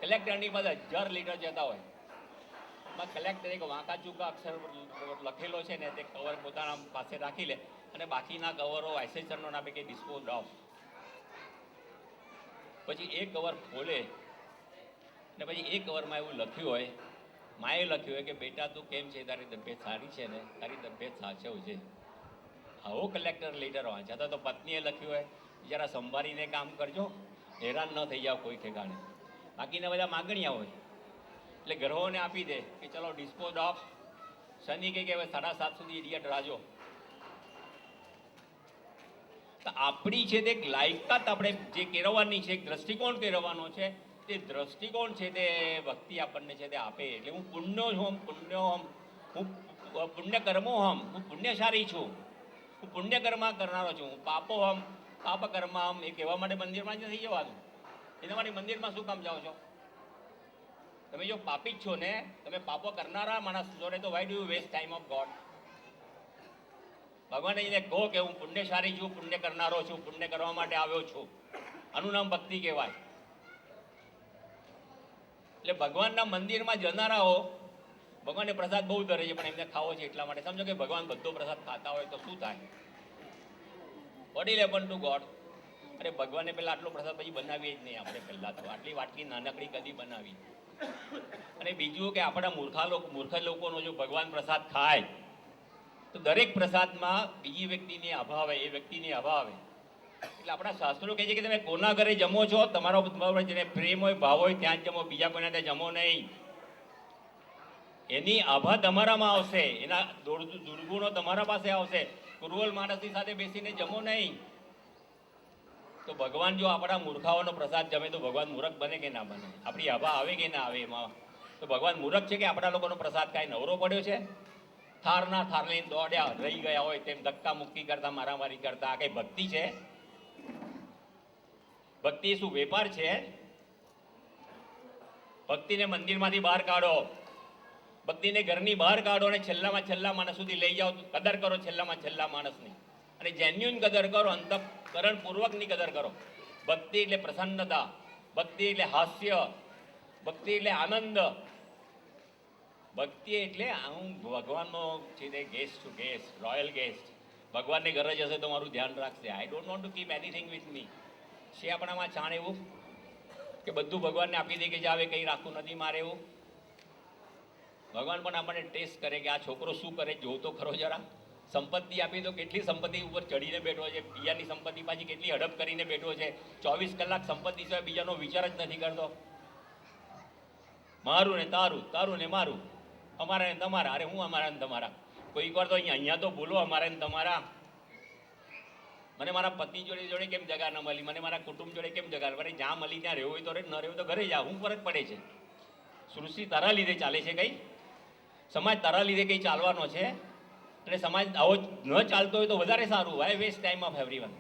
કલેક્ટરની પાસે 1000 લીટર જતા હોય, એમાં કલેક્ટર એક વાંકા ચૂકા અક્ષર લખેલો છે ને તે કવર પોતાના પાસે રાખી લે, અને બાકીના કવરો વાઇસેસરનો નામે કે ડિસ્પોઝ ઓફ. પછી એ કવર ખોલે ને પછી એ કવરમાં એવું લખ્યું હોય, માએ લખ્યું હોય કે બેટા તું કેમ છે, તારી તબિયત સારી છે ને, તારી તબિયત સાચવ છે. આવો કલેક્ટર લેટર વાંચ્યા તો પત્નીએ લખ્યું હોય જરા સંભાળીને કામ કરજો, હેરાન ન થઈ જાવ કોઈ ઠેકાણે. બાકીના બધા માગણીયા હોય એટલે ગ્રહોને આપી દે કે ચલો ડિસ્પોઝ ઓફ. શનિ કહે કે હવે 7:30 સુધી ઇડિયટ રાજો. તો આપણી છે તે લાયકાત આપણે જે કેળવવાની છે, દ્રષ્ટિકોણ કેળવવાનો છે, તે દ્રષ્ટિકોણ છે તે ભક્તિ આપણને છે તે આપે. એટલે હું હું પુણ્ય કર્મો હું પુણ્યશાળી છું, હું પુણ્ય કર્મ કરનારો છું. હું પાપ કર્મ એ કહેવા માટે મંદિરમાં જ નથી જવાનું. એના માટે મંદિરમાં શું કામ જાઓ છો? તમે જો પાપી જ છો ને, તમે પાપો કરનારા માણસ છો ને, તો why do you waste time of God? ભગવાને એને કહો કે હું પુણ્યશાળી છું, પુણ્ય કરનારો છું, પુણ્ય કરવા માટે આવ્યો છું. આનું નામ ભક્તિ કહેવાય. એટલે ભગવાનના મંદિરમાં જનારાઓ ભગવાનને પ્રસાદ બહુ ધરે છે, પણ એમને ખાવો છે એટલા માટે. સમજો કે ભગવાન બધો પ્રસાદ ખાતા હોય તો શું થાય? What will happen to God? અરે ભગવાનને પહેલાં આટલો પ્રસાદ પછી બનાવીએ જ નહીં આપણે. પહેલાં તો આટલી વાટકી નાનકડી કદી બનાવી? અને બીજું કે આપણા મૂર્ખ લોકોનો જો ભગવાન પ્રસાદ ખાય તો દરેક પ્રસાદમાં બીજી વ્યક્તિને અભાવે, એ વ્યક્તિને અભાવે. એટલે આપણા શાસ્ત્રો કહે છે કે તમે કોના ઘરે જમો છો, તમારો જેને પ્રેમ હોય, ભાવ હોય ત્યાં જ જમો, બીજા કોઈના ત્યાં જમો નહીં. એની આભા તમારામાં આવશે, એના દુર્ગુણો તમારા પાસે આવશે. ક્રૂઅલ માણસની સાથે બેસીને જમો નહીં. તો ભગવાન જો આપણા મૂર્ખાઓનો પ્રસાદ જમે તો ભગવાન મૂર્ખ બને કે ના બને? આપણી આભા આવે કે ના આવે એમાં? તો ભગવાન મૂર્ખ છે કે આપણા લોકોનો પ્રસાદ કાંઈ નવરો પડ્યો છે? થારના થાર લઈને દોડ્યા રહી ગયા હોય તેમ ધક્કા મુક્કી કરતા, મારામારી કરતા. આ કઈ ભક્તિ છે? ભક્તિ શું વેપાર છે? ભક્તિને મંદિરમાંથી બહાર કાઢો, ભક્તિને ઘરની બહાર કાઢો અને છેલ્લામાં છેલ્લા માણસ સુધી લઈ જાઓ. કદર કરો છેલ્લામાં છેલ્લા માણસની, અને જેન્યુન કદર કરો, અંતઃકરણ પૂર્વકની કદર કરો. ભક્તિ એટલે પ્રસન્નતા, ભક્તિ એટલે હાસ્ય, ભક્તિ એટલે આનંદ, ભક્તિ એટલે હું ભગવાનનો છે તે guest to guest, royal guest. ભગવાનની ઘરે જશે તો મારું ધ્યાન રાખશે. I don't want to keep anything with me. છે આપણામાં ચાણ એવું કે બધું ભગવાનને આપી દે કે જાવે કંઈ રાખવું નથી મારે એવું? ભગવાન પણ આપણને ટેસ્ટ કરે કે આ છોકરો શું કરે, જોવ તો ખરો જરા. સંપત્તિ આપી તો કેટલી સંપત્તિ ઉપર ચડીને બેઠો છે, બીજાની સંપત્તિ પાછી કેટલી હડપ કરીને બેઠો છે. 24 કલાક સંપત્તિ સિવાય બીજાનો વિચાર જ નથી કરતો. મારું ને તારું, તારું ને મારું, અમારા ને તમારા. અરે હું અમારા ને તમારા? કોઈક વાર તો અહીંયા તો બોલો અમારા ને તમારા. મને મારા પતિ જોડે કેમ જગા ન મળી, મને મારા કુટુંબ જોડે કેમ જગા? અરે જ્યાં મળી ત્યાં રહેવું હોય તો રહે, ન રહેવું તો ઘરે જા. હું ફરક પડે છે? સૃષ્ટિ તારા લીધે ચાલે છે કઈ? સમાજ તારા લીધે કઈ ચાલવાનો છે? અને સમાજ આવો ન ચાલતો હોય તો વધારે સારું. Why waste time of everyone?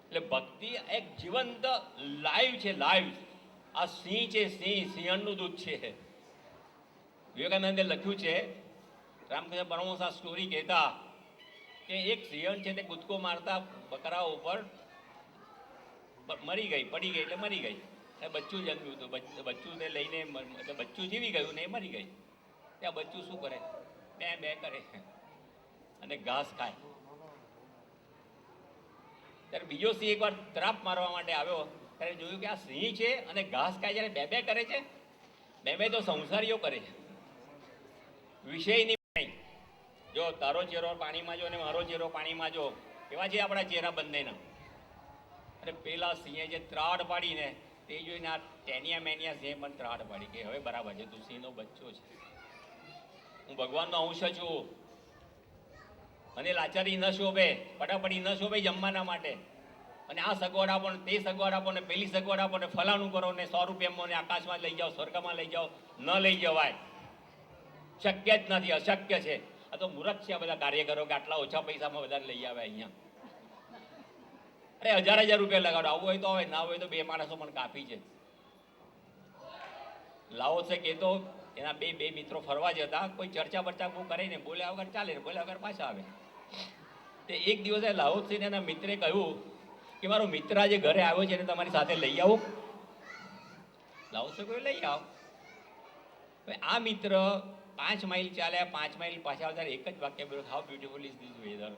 એટલે ભક્તિ એક જીવંત લાઈવ છે, લાઈવ. આ સિંહ છે, સિંહણનું દૂધ છે. વિવેકાનંદે લખ્યું છે, રામકૃષ્ણ પરમહંસ આ સ્ટોરી કહેતા કે એક સિંહણ છે તે કૂદકો મારતા બકરાઓ ઉપર મરી ગઈ, પડી ગઈ એટલે મરી ગઈ. બચ્ચું જન્મ્યું હતું, બચ્ચું ને લઈને બચ્ચું જીવી ગયું ને એ મરી ગઈ. ત્યાં બચ્ચું શું કરે? બે બે કરે અને ઘાસ ખાય. ત્યારે બીજો સિંહ એકવાર ત્રાપ મારવા માટે આવ્યો, ત્યારે જોયું કે આ સિંહ છે અને ઘાસ ખાય જ્યારે બે બે કરે છે. બે બે તો સંસારીઓ કરે છે, વિષયની નહીં. જો તારો ચહેરો પાણીમાં જો અને મારો ચહેરો પાણીમાં જો, એવા છે આપણા ચહેરા બંનેના. અને પેલા સિંહે જે ત્રાડ પાડીને તે જોઈને આ ટેનિયા મેનિયા સિંહે પણ ત્રાડ પાડી કે હવે બરાબર છે, તું સિંહનો બચ્ચો છે, હું ભગવાનનો અંશ છું. મને લાચારી ન શોભે, પટાપટી ન શોભે જમવાના માટે. અને આ સગવડ આપો ને તે સગવડ આપો ને પેલી સગવડ આપો ને ફલાણું કરો ને 100 રૂપિયામાં ને આકાશમાં લઈ જાઓ, સ્વર્ગમાં લઈ જાઓ. ન લઈ જવાય, શક્ય જ નથી, અશક્ય છે. આ તો મૂર્ખ છે આ બધા કાર્યકરો કે આટલા ઓછા પૈસામાં વધારે લઈ આવે અહીંયા. અરે 1000 રૂપિયા લગાડો, આવું હોય તો આવે, ના હોય તો બે માણસો પણ કાફી છે. લાવો છે કે તો એના બે મિત્રો ફરવા જતા, કોઈ ચર્ચા બર્ચા બહુ કરે ને, બોલ્યા વગર ચાલે ને બોલ્યા વગર પાછા આવે. તે એક દિવસે લાહોત્સીને એના મિત્રે કહ્યું કે મારો મિત્ર આજે ઘરે આવ્યો છે એને તમારી સાથે લઈ આવો. લાહોત્સે કોઈ લઈ આવો. હવે આ મિત્ર 5 માઇલ ચાલ્યા, 5 માઇલ પાછા આવતા એક જ વાક્ય બોલ્યો, how beautiful is this weather.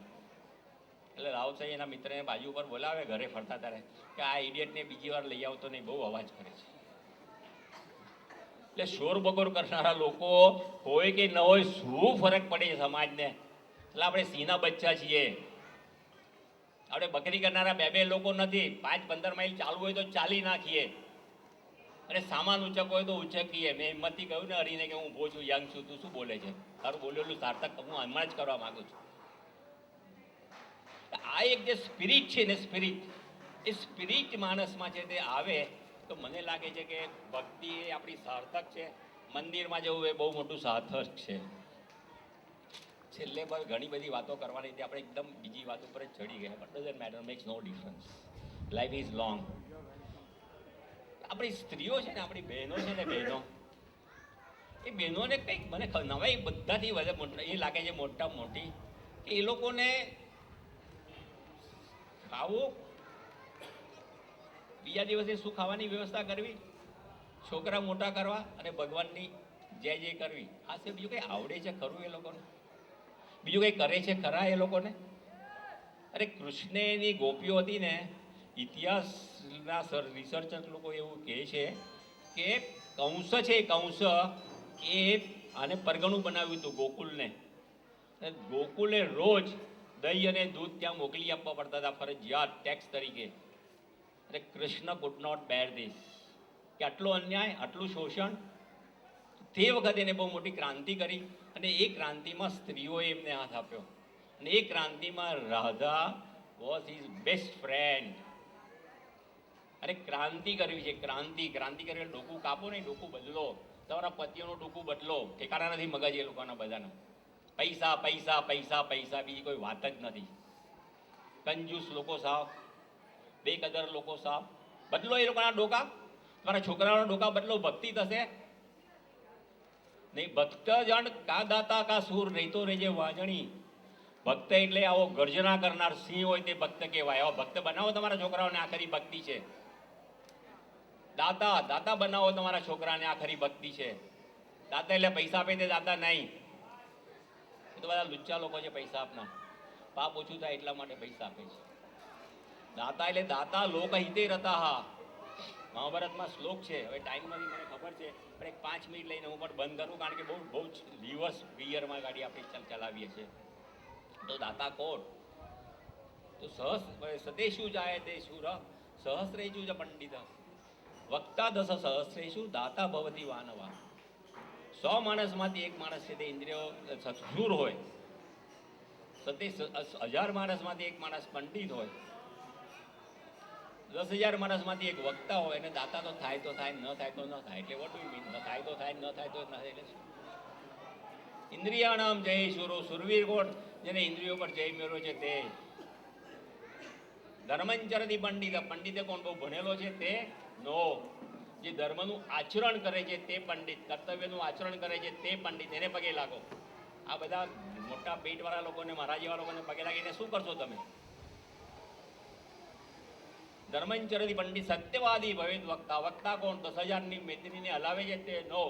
એટલે લાહોત્સે એના મિત્રને બાજુ ઉપર બોલાવે ઘરે ફરતા ત્યારે કે આ ઇડિયટને બીજી વાર લઈ આવતો નહીં, બહુ અવાજ કરે છે. એટલે શોર બકોર કરનારા લોકો હોય કે ન હોય, શું ફરક પડે છે સમાજને? એટલે આપણે સિંહના બચ્ચા છીએ. આપણે બકરી કરનારા બે લોકો નથી. 5-15 માઇલ ચાલવું હોય તો ચાલી નાખીએ, અને સામાન ઉચકવો હોય તો ઉચકીએ. મેં હિંમતથી કહ્યું ને હરીને કે હું ઊભો છું, યંગ છું, તું શું બોલે છે? તારું બોલેલું સાર્થક હું હમણાં જ કરવા માંગુ છું. આ એક જે સ્પિરિટ છે ને, સ્પિરિટ, એ સ્પિરિટ માણસમાં છે તે આવે તો મને લાગે છે કે ભક્તિ એ આપણી સાર્થક છે. મંદિરમાં જવું એ બહુ મોટું સાર્થક છે. છેલ્લે પર ઘણી બધી વાતો કરવાની હતી, આપણે એકદમ બીજી વાત ઉપર જ ચડી ગયા. But doesn't matter, makes no difference. Life is long. આપણી સ્ત્રીઓ છે ને, આપણી બહેનો છે ને, બહેનો, એ બહેનોને કંઈક મને નવાઈ બધાથી વધારે એ લાગે છે મોટા મોટી કે એ લોકોને ખાવું, બીજા દિવસે શું ખાવાની વ્યવસ્થા કરવી, છોકરા મોટા કરવા અને ભગવાનની જય જય કરવી. આ છે બીજું કંઈ આવડે છે ખરું એ લોકોને? બીજું કંઈ કરે છે ખરા એ લોકોને? અરે કૃષ્ણની ગોપીઓ હતી ને, ઇતિહાસના રિસર્ચર લોકો એવું કહે છે કે કંસ છે, કંસ એ આને પરગણું બનાવ્યું હતું ગોકુલને. ગોકુલે રોજ દહીં અને દૂધ ત્યાં મોકલી આપવા પડતા હતા ફરજિયાત ટેક્સ તરીકે. અને Krishna could not bear this, કે આટલો અન્યાય, આટલું શોષણ. તે વખતે એને બહુ મોટી ક્રાંતિ કરી અને એ ક્રાંતિમાં સ્ત્રીઓએ એમને હાથ આપ્યો અને એ ક્રાંતિમાં Radha was his best friend. અને ક્રાંતિ કરવી છે, ક્રાંતિ કરી ડોકું કાપો નહીં, ડોકું બદલો, તમારા પતિઓનું ડોકું બદલો. ઠેકાણા નથી મગજ એ લોકોના બધાના. પૈસા પૈસા પૈસા પૈસા, બીજી કોઈ વાત જ નથી. કંજૂસ લોકો સાવ, બેકદર લોકો સાવ. બદલો એ લોકોના ડોકા, તમારા છોકરાઓના ડોકા બદલો, ભક્તિ થશે નહીં. ભક્ત જણ કા દાતા કા સૂર, નહીં તો રેજે વાજણી. ભક્ત એટલે આવો ગર્જના કરનાર સિંહ હોય તે ભક્ત કહેવાય. આવો ભક્ત બનાવો તમારા છોકરાઓને, આ ખરી ભક્તિ છે. દાતા બનાવો તમારા છોકરાને, આ ખરી ભક્તિ છે. દાતા એટલે પૈસા આપે તે દાતા નહીં. એ તો બધા લુચ્ચા લોકો છે પૈસા આપના. પાપ ઓછું થાય એટલા માટે પૈસા આપે છે. દાતા એટલે દાતા લોક હિતે રતા. હા, મહાભારતમાં શ્લોક છે. હવે ટાઈમ નથી મને ખબર છે, પણ એક 5 મિનિટ લઈને હું પણ બંધ કરું, કારણ કે બહુ જ રિવર્સ ગિયરમાં ગાડી આપણે ચલાવીએ છીએ. તો દાતા કોણ? તો સતેષુ જાય તે શુર સહસ્રેષુ જ પંડિત વક્તા દસ સહસ્રેષુ દાતા ભવતી વાનવા. 100 માણસમાંથી એક માણસ છે તે ઇન્દ્રિયો શૂર હોય, 1000 માણસમાંથી એક માણસ પંડિત હોય, 10,000 માણસમાંથી એક વક્તા હોય. અને દાતા તો થાય તો થાય, ન થાય તો ન થાય. એટલે વોટ ડુ મીન? ન થાય તો થાય, ન થાય તો ન થાય. એટલે શું? ઇન્દ્રિયાણામ જય શુરો, સુરવીર કોણ? જેને ઇન્દ્રિયો પર જય મેળવ્યો છે તે. ધર્મંચરતી પંડિત, પંડિતે કોણ? બહુ ભણેલો છે તે? નો. જે ધર્મનું આચરણ કરે છે તે પંડિત, કર્તવ્યનું આચરણ કરે છે તે પંડિત, એને પગે લાગો. આ બધા મોટા પેટવાળા લોકોને, મારા જેવા લોકોને પગે લાગીને શું કરશો તમે? ધર્મંચરતી પંડિત સત્યવાદી ભવેદ વક્તા. વક્તા કોણ? 10,000ની મેદનીને હલાવે છે તે? નો.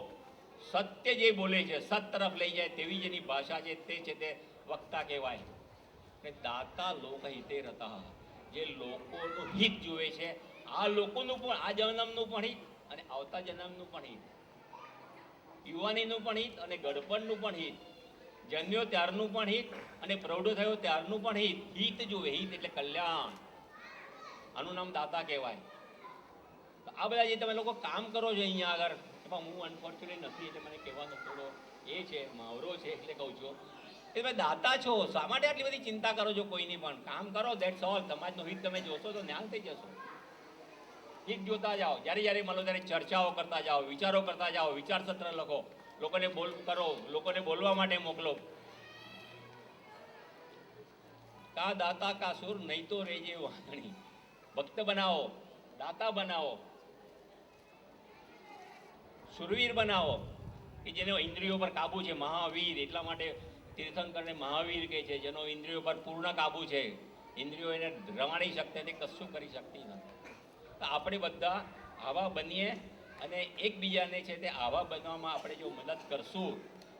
સત્ય જે બોલે છે, સત તરફ લઈ જાય તેવી જેની ભાષા છે તે છે તે વક્તા કહેવાય. અને દાતા લોક હિતે રતા, જે લોકોનું હિત જુએ છે. આ લોકોનું પણ, આ જન્મનું પણ હિત અને આવતા જન્મનું પણ હિત, યુવાનીનું પણ હિત અને ગડપણનું પણ હિત, જન્મ્યો ત્યારનું પણ હિત અને પ્રૌઢ થયો ત્યારનું પણ હિત. હિત જુએ, હિત એટલે કલ્યાણ. આનું નામ દાતા કહેવાય. તો આ બધા જે તમે લોકો કામ કરો છો અહીંયા આગળ, એમાં હું અનફોર્ચ્યુનેટ નથી એટલે મને કહેવાનો થોડો એ છે, માવરો છે એટલે કહું છું. એ તમે દાતા છો, શા માટે આટલી બધી ચિંતા કરો છો? કોઈની પણ કામ કરો, દેટ્સ ઓલ. સમાજનું હિત તમે જોશો તો જ્ઞાન થઈ જશો. હિત જોતા જાઓ, જ્યારે જ્યારે મળો ત્યારે ચર્ચાઓ કરતા જાઓ, વિચારો કરતા જાઓ, વિચાર સત્ર લખો, લોકોને કરો, લોકોને બોલવા માટે મોકલો. કા દાતા કા સુર, નહીં તો રેજે વાંગણી. ભક્ત બનાવો, દાતા બનાવો, સુરવીર બનાવો, કે જેનો ઇન્દ્રિયો પર કાબુ છે. મહાવીર, એટલા માટે તીર્થંકરને મહાવીર કહે છે, જેનો ઇન્દ્રિયો પર પૂર્ણ કાબુ છે. ઇન્દ્રિયો એને રમાડી શકતી નથી, કશું કરી શકતી નથી. તો આપણે બધા આવા બનીએ અને એકબીજાને છે તે આવા બનવામાં આપણે જો મદદ કરશું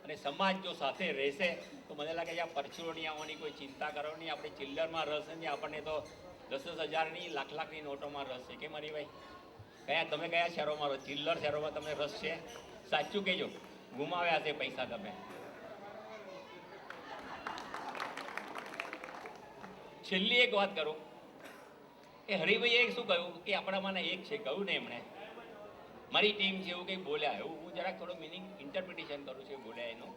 અને સમાજ જો સાથે રહેશે તો મને લાગે છે આ પરચુરણિયાઓની કોઈ ચિંતા કરવાની. આપણે ચિલ્લરમાં રસ નથી, આપણને તો 10,000ની, લાખની નોટોમાં રસ છે. કે મારી ભાઈ, તમે કયા શહેરોમાં રસ? ચિલ્લર શહેરોમાં તમને રસ છે? સાચું કહેજો, ગુમાવ્યા છે પૈસા તમે. છેલ્લી એક વાત કરું કે હરિભાઈએ શું કહ્યું કે આપણામાંના એક છે, કહ્યું ને એમણે, મારી ટીમ છે એવું કંઈ બોલ્યા. એવું હું જરાક થોડો મિનિંગ ઇન્ટરપ્રિટેશન કરું છું બોલ્યા એનું.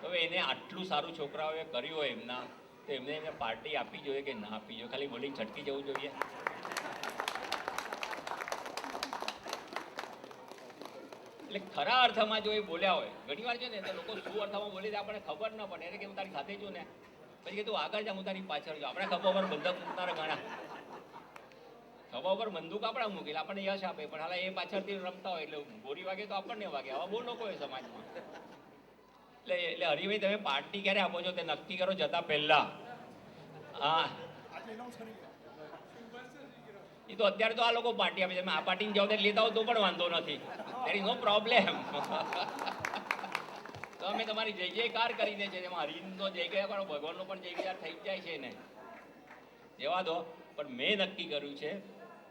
તો એને આટલું સારું છોકરાઓએ કર્યું હોય એમના, તો એમને પાર્ટી આપવી જોઈએ કે ના આપવી જોઈએ? ખાલી બોલીને છટકી જવું જોઈએ? એટલે ખરા અર્થમાં જો એ બોલ્યા હોય, ઘણી વાર છે ને તો લોકો શું અર્થમાં બોલે છે આપણને ખબર ન પડે. એટલે કે હું તારી સાથે છું ને, પછી કે તું આગળ જા, હું તારી પાછળ જાઉં. આપણે ખભા પર બંદૂક મૂકનારા ઘણા, ખભા ઉપર બંદૂક આપણા મૂકેલા, આપણને યશ આપે, પણ હાલા એ પાછળથી રમતા હોય એટલે ગોળી વાગે તો આપણને વાગે. આવા બહુ લોકો હોય સમાજમાં. એટલે હરિભાઈ, તમે પાર્ટી ક્યારે આપો છો તે નક્કી કરો જતા પહેલા. હા, એ તો અત્યારે તો આ લોકો પાર્ટી આપે છે. તમે આ પાર્ટીની જવાબદારી લેતા હો તો પણ વાંધો નથી, દેર ઇઝ નો પ્રોબ્લેમ. તો અમે તમારી જય જયકાર કરીને છે, એમાં હરિનો જય ગયા કરો, ભગવાનનો પણ જય જયકાર થઈ જાય છે ને, જવા દો. પણ મેં નક્કી કર્યું છે,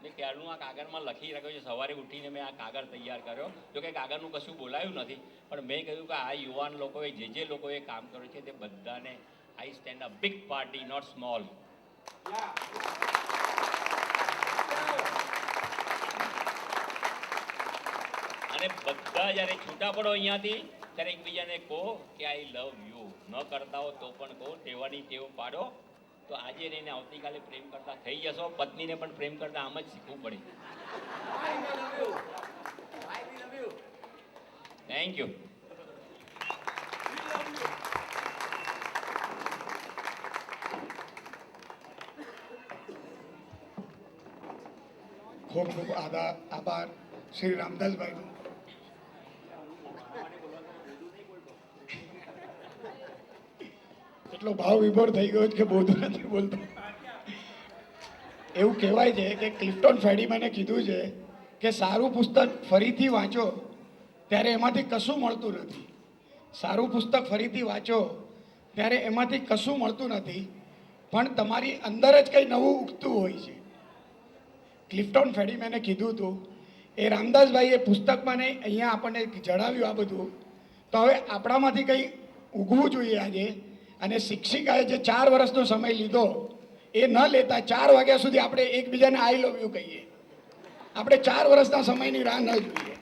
મેં ક્યારનું આ કાગળમાં લખી રાખ્યું છે. સવારે ઉઠીને મેં આ કાગળ તૈયાર કર્યો. જો કે કાગળનું કશું બોલાયું નથી, પણ મેં કહ્યું કે આ યુવાન લોકોએ જે લોકોએ કામ કર્યું છે તે બધાને I stand a big party, not small. અને બધા જ્યારે છૂટા પડો અહીંયાથી ત્યારે એકબીજાને કહો કે આઈ લવ યુ. ન કરતા હો તો પણ કહો, ટેવાની ટેવ પાડો, તો આજે રહીને આવતીકાલે પ્રેમ કરતા થઈ જશો. પત્નીને પણ પ્રેમ કરતા આમ જ શીખવું પડે. Thank you. ખૂબ ખૂબ આભાર શ્રી રામદાસભાઈનો. એટલો ભાવ વિભોર થઈ ગયો છે કે બોલતો નથી બોલતો. એવું કહેવાય છે કે ક્લિફ્ટન ફેડીમેને કીધું છે કે સારું પુસ્તક ફરીથી વાંચો ત્યારે એમાંથી કશું મળતું નથી. સારું પુસ્તક ફરીથી વાંચો ત્યારે એમાંથી કશું મળતું નથી, પણ તમારી અંદર જ કંઈ નવું ઉગતું હોય છે. ક્લિફ્ટન ફેડીમેને કીધું હતું એ રામદાસભાઈએ પુસ્તકમાં ને અહીંયા આપણને જણાવ્યું આ બધું. તો હવે આપણામાંથી કંઈ ઉગવું જોઈએ આજે. અને શિક્ષિકાએ જે 4 વર્ષનો સમય લીધો એ ન લેતા 4 વાગ્યા સુધી આપણે એકબીજાને આઈ લવ યુ કહીએ. આપણે 4 વર્ષના સમયની રાહ ન જોઈએ.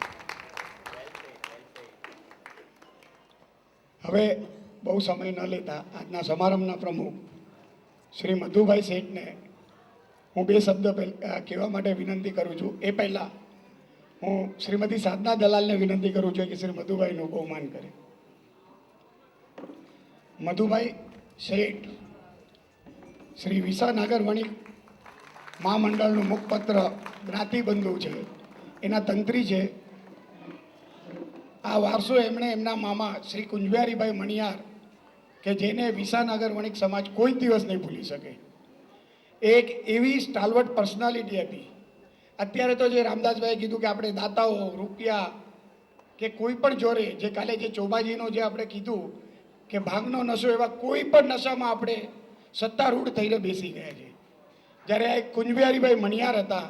હવે બહુ સમય ન લેતા આજના સમારંભના પ્રમુખ શ્રી મધુભાઈ શેઠને હું 2 શબ્દ કહેવા માટે વિનંતી કરું છું. એ પહેલાં હું શ્રીમતી સાધના દલાલને વિનંતી કરું છું કે શ્રી મધુભાઈનું બહુમાન કરે. મધુભાઈ શેઠ શ્રી વિસાનગર વણિક મહામંડળનું મુખપત્ર જ્ઞાતિબંધુ છે, એના તંત્રી છે. આ વારસો એમણે એમના મામા શ્રી કુંજબિહારીભાઈ મણિયાર કે જેને વિસાનગર વણિક સમાજ કોઈ દિવસ નહીં ભૂલી શકે. એક એવી સ્ટાલવર્ટ પર્સનાલિટી હતી. અત્યારે તો જે રામદાસભાઈએ કીધું કે આપણે દાતાઓ રૂપિયા કે કોઈ પણ જોરે, જે કાલે જે ચોબાજીનો જે આપણે કીધું કે ભાગનો નશો, એવા કોઈ પણ નશામાં આપણે સત્તારૂઢ થઈને બેસી ગયા છે. જ્યારે આ કુંજબિહારીભાઈ મણિયાર હતા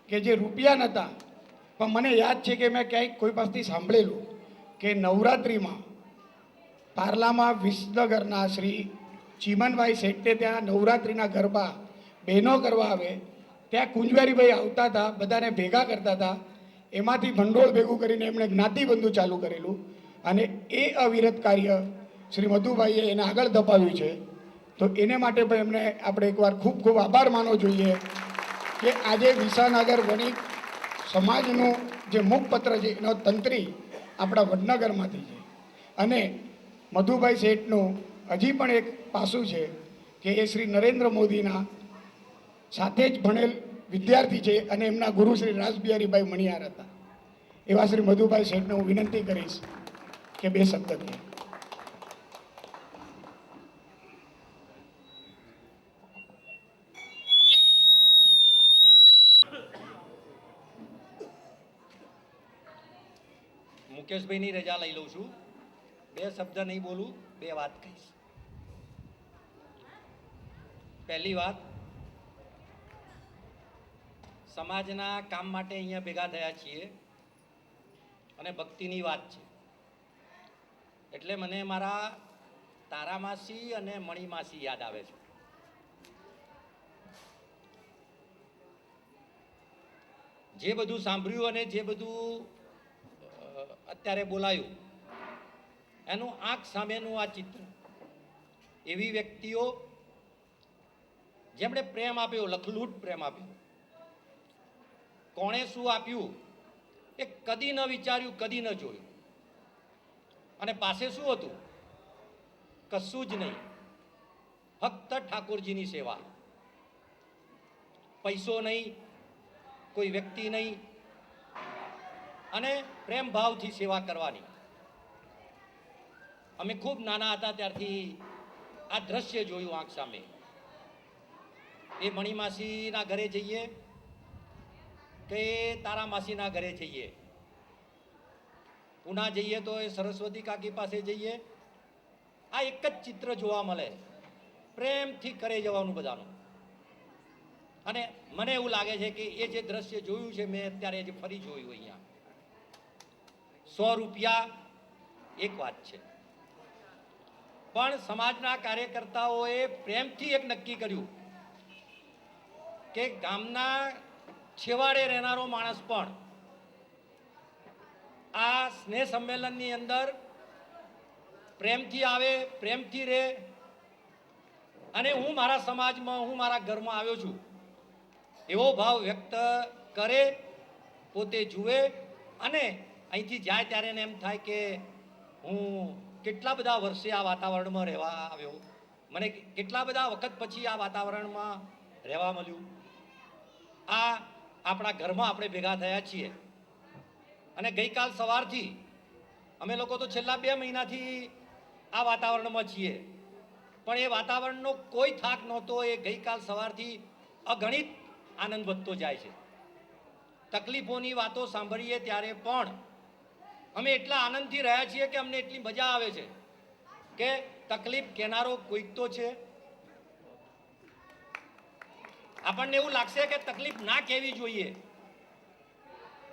કે જે રૂપિયા નહોતા, પણ મને યાદ છે કે મેં ક્યાંક કોઈ પાસેથી સાંભળેલું કે નવરાત્રિમાં પાર્લામાં વિસનગરના શ્રી ચીમનભાઈ શેઠે ત્યાં નવરાત્રિના ગરબા બહેનો કરવા આવે ત્યાં કુંજબિહારીભાઈ આવતા હતા, બધાને ભેગા કરતા હતા. એમાંથી ભંડોળ ભેગું કરીને એમણે જ્ઞાતિબંધુ ચાલુ કરેલું અને એ અવિરત કાર્ય શ્રી મધુભાઈએ એને આગળ ધપાવ્યું છે. તો એને માટે પણ એમને આપણે એકવાર ખૂબ ખૂબ આભાર માનવો જોઈએ કે આજે વિસાનગર વણિક સમાજનું જે મુખપત્ર છે એનો તંત્રી આપણા વડનગરમાંથી છે. અને મધુભાઈ શેઠનું હજી પણ એક પાસું છે કે એ શ્રી નરેન્દ્ર મોદીના સાથે જ ભણેલ વિદ્યાર્થી છે અને એમના ગુરુ શ્રી રાસબિહારીભાઈ મણિયાર હતા. એવા શ્રી મધુભાઈ શેઠને હું વિનંતી કરીશ કે 2 શબ્દ કહે. મુકેશભાઈની રજા લઈ લઉં છું. 2 શબ્દ નહીં બોલું, 2 વાત કહીશ. પહેલી વાત, સમાજના કામ માટે અહીંયા ભેગા થયા છીએ અને ભક્તિની વાત છે એટલે મને મારા તારામાસી અને મણિમાસી યાદ આવે છે. જે બધું સાંભળ્યું અને જે બધું અત્યારે બોલાયું એનું આંખ સામેનું આ ચિત્ર, એવી વ્યક્તિઓ જેમણે પ્રેમ આપ્યો, લખલૂટ પ્રેમ આપ્યો. કોણે શું આપ્યું એ કદી ન વિચાર્યું, કદી ન જોયું. અને પાસે શું હતું? કશું જ નહીં, ફક્ત ઠાકોરજીની સેવા. પૈસો નહીં, કોઈ વ્યક્તિ નહીં, અને પ્રેમ ભાવથી સેવા કરવાની. અમે ખૂબ નાના હતા ત્યારથી આ દ્રશ્ય જોયું આંખ સામે. એ મણિમાસીના ઘરે જઈએ કે તારા માસીના ઘરે જઈએ, પુના જઈએ તો એ સરસ્વતી કાકી પાસે જઈએ, આ એક જ ચિત્ર જોવા મળે. પ્રેમથી કરે જવાનું બધાનું. અને મને એવું લાગે છે કે એ જે દ્રશ્ય જોયું છે મેં અત્યારે જે ફરી જોયું અહીંયા. 100 રૂપિયા એક વાત છે, પણ સમાજના કાર્યકર્તાઓએ પ્રેમથી એક નક્કી કર્યું કે ગામના છેવાડે રહેનારો માણસ પણ આ સ્નેહ સંમેલનની અંદર પ્રેમથી આવે, પ્રેમથી રહે, અને હું મારા સમાજમાં, હું મારા ઘરમાં આવ્યો છું એવો ભાવ વ્યક્ત કરે, પોતે જુએ, અને અહીંથી જાય ત્યારે એને એમ થાય કે હું કેટલા બધા વર્ષે આ વાતાવરણમાં રહેવા આવ્યો, મને કેટલા બધા વખત પછી આ વાતાવરણમાં રહેવા મળ્યું. આ આપણા ઘરમાં આપણે ભેગા થયા છીએ, અને ગઈકાલ સવારથી અમે લોકો તો છેલ્લા 2 મહિનાથી આ વાતાવરણમાં છીએ, પણ એ વાતાવરણનો કોઈ થાક નહોતો. એ ગઈકાલ સવારથી અગણિત આનંદ વધતો જાય છે. તકલીફોની વાતો સાંભળીએ ત્યારે પણ અમે એટલા આનંદથી રહ્યા છીએ કે અમને એટલી મજા આવે છે કે તકલીફ કહેનારો કોઈક તો છે. આપણને એવું લાગશે કે તકલીફ ના કહેવી જોઈએ.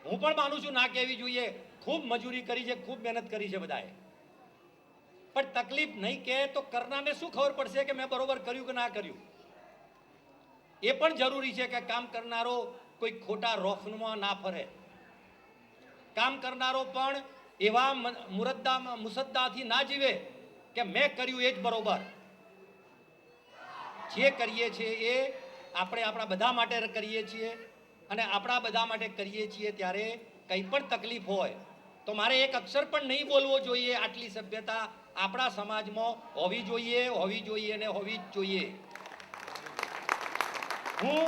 હું પણ માનું છું ના કહેવી જોઈએ. ખૂબ મજૂરી કરી છે, ખૂબ મહેનત કરી છે બધાએ, પણ તકલીફ નહીં કહે તો કરનારને શું ખબર પડશે કે મેં બરોબર કર્યું કે ના કર્યું? એ પણ જરૂરી છે કે કામ કરનારો કોઈ ખોટા રોફનમાં ના ફરે. કામ કરનારો પણ એવા મુસદ્દાથી ના જીવે કે મેં કર્યું એ જ બરોબર. જે કરીએ છીએ એ આપણે આપણા બધા માટે કરીએ છીએ, અને આપણા બધા માટે કરીએ છીએ ત્યારે કંઈ પણ તકલીફ હોય તો મારે એક અક્ષર પણ નહીં બોલવો જોઈએ. આટલી સભ્યતા આપણા સમાજમાં હોવી જોઈએ, હોવી જોઈએ અને હોવી જ જોઈએ. હું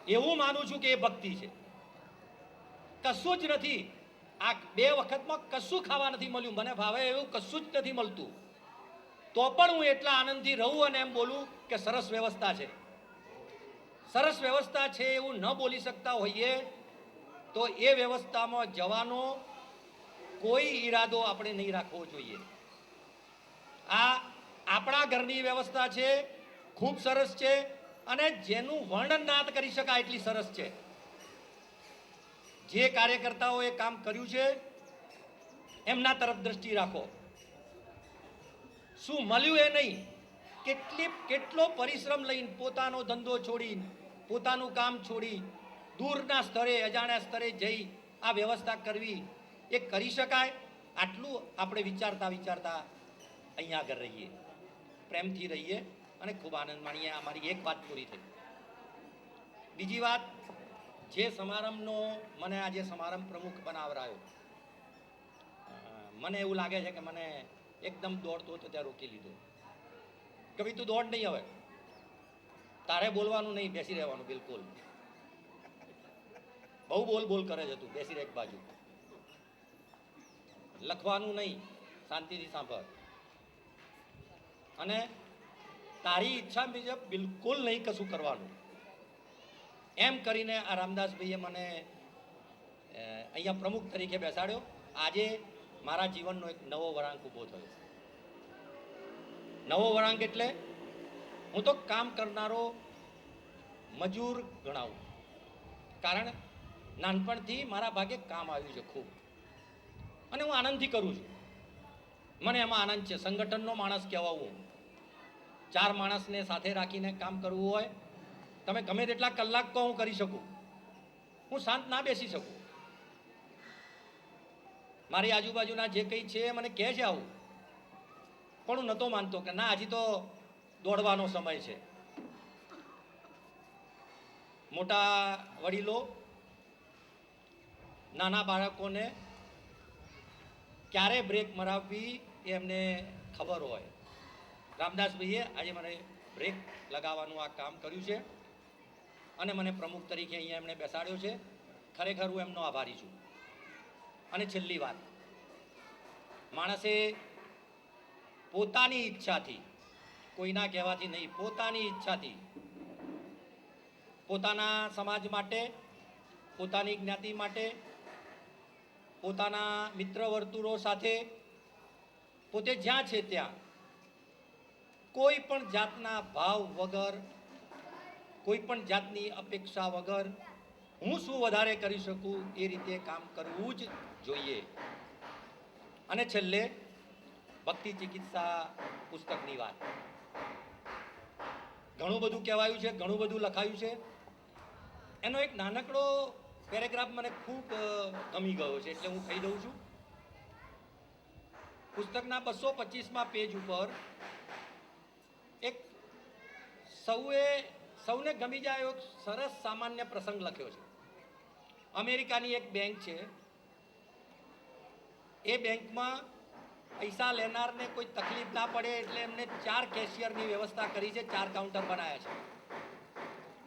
એવું માનું છું કે એ ભક્તિ છે. કશું જ નથી. આ 2 વખતમાં કશું ખાવા નથી મળ્યું, મને ભાવે એવું કશું જ નથી મળતું, તો પણ હું એટલા આનંદથી રહું અને એમ બોલું કે સરસ વ્યવસ્થા છે. સરસ વ્યવસ્થા છે એવું ન બોલી શકતા હોઈએ તો એ વ્યવસ્થામાં જવાનો કોઈ ઈરાદો આપણે નહીં રાખવો જોઈએ. આ આપણા ઘરની વ્યવસ્થા છે, ખૂબ સરસ છે, અને જેનું વર્ણન ના કરી શકાય એટલી સરસ છે. જે કાર્યકર્તાઓએ કામ કર્યું છે એમના તરફ દ્રષ્ટિ રાખો. શું મળ્યું એ નહીં, કેટલો પરિશ્રમ લઈને, પોતાનો ધંધો છોડી, પોતાનું કામ છોડી, દૂરના સ્તરે, અજાણ્યા સ્તરે જઈ આ વ્યવસ્થા કરવી એ કરી શકાય? આટલું આપણે વિચારતા વિચારતા અહીંયા આગળ રહીએ, પ્રેમથી રહીએ અને ખૂબ આનંદ માણીએ. અમારી એક વાત પૂરી થઈ. બીજી વાત, જે સમારંભનો મને આજે સમારંભ પ્રમુખ બનાવરાયો, મને એવું લાગે છે કે મને એકદમ દોડતો હતો ત્યાં રોકી લીધો કે ભાઈ તું દોડ નહીં, હવે તારે બોલવાનું નહીં, બેસી રહેવાનું. બિલકુલ બહુ બોલ કરે છે તું, બેસી રહે એક બાજુ, લખવાનું નહીં, શાંતિથી સાંભળ, અને તારી ઈચ્છા મુજબ બિલકુલ નહીં કશું કરવાનું. એમ કરીને આ રામદાસભાઈએ મને અહીંયા પ્રમુખ તરીકે બેસાડ્યો. આજે મારા જીવનનો એક નવો વળાંક ઊભો થયો. નવો વળાંક એટલે હું તો કામ કરનારો મજૂર ગણાવું, કારણ નાનપણથી મારા ભાગે કામ આવ્યું છે ખૂબ, અને હું આનંદથી કરું છું. મને એમાં આનંદ છે. સંગઠનનો માણસ કહેવાવું. 4 માણસને સાથે રાખીને કામ કરવું હોય, તમે ગમે તેટલા કલાક કહો હું કરી શકું. હું શાંત ના બેસી શકું. મારી આજુબાજુના જે કંઈ છે મને કહે છે આવું, પણ હું નહોતો માનતો કે ના, હજી તો દોડવાનો સમય છે. મોટા વડીલો નાના બાળકોને ક્યારે બ્રેક મરાવવી એ એમને ખબર હોય. રામદાસભાઈએ આજે મને બ્રેક લગાવવાનું આ કામ કર્યું છે, અને મને પ્રમુખ તરીકે અહીંયા એમણે બેસાડ્યો છે. ખરેખર હું એમનો આભારી છું. અને છેલ્લી વાત, માણસે પોતાની ઈચ્છાથી, કોઈના કહેવાથી નહીં, પોતાની ઈચ્છાથી પોતાના સમાજ માટે, પોતાની જ્ઞાતિ માટે, પોતાના મિત્ર વર્તુળો સાથે, પોતે જ્યાં છે ત્યાં કોઈ પણ જાતના ભાવ વગર, કોઈ પણ જાતની અપેક્ષા વગર હું શું વધારે કરી શકું એ રીતે કામ કરવું જ જોઈએ. અને છેલ્લે ભક્તિ ચિકિત્સા પુસ્તકની વાત. ઘણું બધું કહેવાયું છે, ઘણું બધું લખાયું છે. એનો એક નાનકડો પેરેગ્રાફ મને ખૂબ ગમી ગયો છે, એટલે હું કહી દઉં છું. પુસ્તકના 225મા પેજ ઉપર એક સૌને ગમી જાય એવો સરસ સામાન્ય પ્રસંગ લખ્યો છે. અમેરિકાની એક બેંક છે. એ બેંકમાં પૈસા લેનારને કોઈ તકલીફ ના પડે એટલે એમને 4 કેશિયરની વ્યવસ્થા કરી છે, 4 કાઉન્ટર બનાવ્યા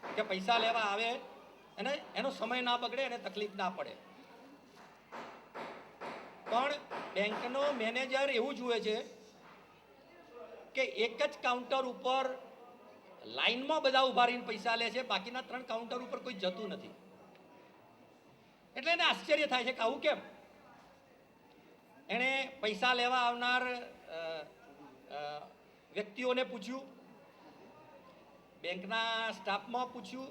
છે કે પૈસા લેવા આવે અને એનો સમય ના બગડે અને તકલીફ ના પડે. પણ બેંકનો મેનેજર એવું જુએ છે કે એક જ કાઉન્ટર ઉપર લાઈનમાં બધા ઉભા રહીને પૈસા લે છે, બાકીના 3 કાઉન્ટર ઉપર કોઈ જતું નથી. એટલે એને આશ્ચર્ય થાય છે કે આવું કેમ. એણે પૈસા લેવા આવનાર વ્યક્તિઓને પૂછ્યું, બેંકના સ્ટાફમાં પૂછ્યું,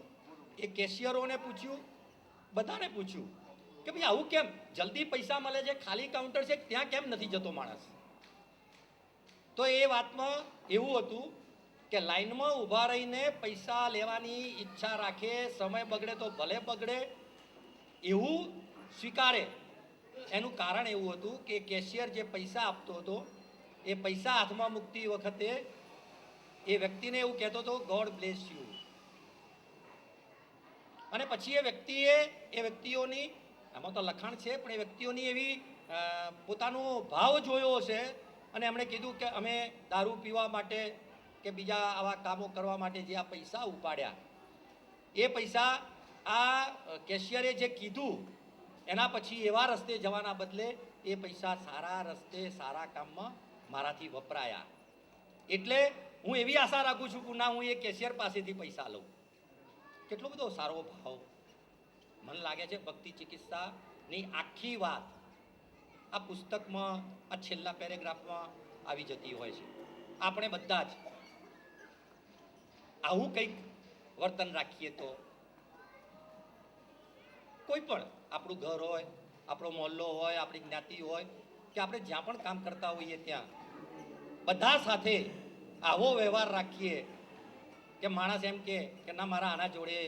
એ કેશિયરોને પૂછ્યું, બધાને પૂછ્યું કે ભાઈ આવું કેમ, જલ્દી પૈસા મળે છે, ખાલી કાઉન્ટર છે, ત્યાં કેમ નથી જતો માણસ. તો એ વાતમાં એવું હતું કે લાઈનમાં ઊભા રહીને પૈસા લેવાની ઈચ્છા રાખે, સમય બગડે તો ભલે બગડે એવું સ્વીકારે. એનું કારણ એવું હતું કે કેશિયર જે પૈસા આપતો હતો એ પૈસા હાથમાં મૂકતી વખતે એ વ્યક્તિને એવું કહેતો હતો, ગોડ બ્લેસ યુ. અને પછી એ વ્યક્તિઓની, આમાં તો લખાણ છે પણ એ વ્યક્તિઓની એવી પોતાનો ભાવ જોયો છે અને એમણે કીધું કે અમે દારૂ પીવા માટે કે બીજા આવા કામો કરવા માટે જે આ પૈસા ઉપાડ્યા, એ પૈસા આ કેશિયરે જે કીધું એના પછી એવા રસ્તે જવાના બદલે એ પૈસા સારા રસ્તે સારા કામમાં મારાથી વપરાયા. એટલે હું એવી આશા રાખું છું કે ના હું એ કેશિયર પાસેથી પૈસા લઉં. કેટલો બધો સારો ભાવ. મને લાગે છે ભક્તિ ચિકિત્સાની આખી વાત આ પુસ્તકમાં આ છેલ્લા પેરેગ્રાફમાં આવી જતી હોય છે. આપણે બધા જ આવું કંઈક વર્તન રાખીએ તો કોઈ પણ આપણું ઘર હોય, આપણો મોહલ્લો હોય, આપણી જ્ઞાતિ હોય કે આપણે જ્યાં પણ કામ કરતા હોઈએ ત્યાં બધા સાથે આવો વ્યવહાર રાખીએ કે માણસ એમ કે ના મારા આના જોડે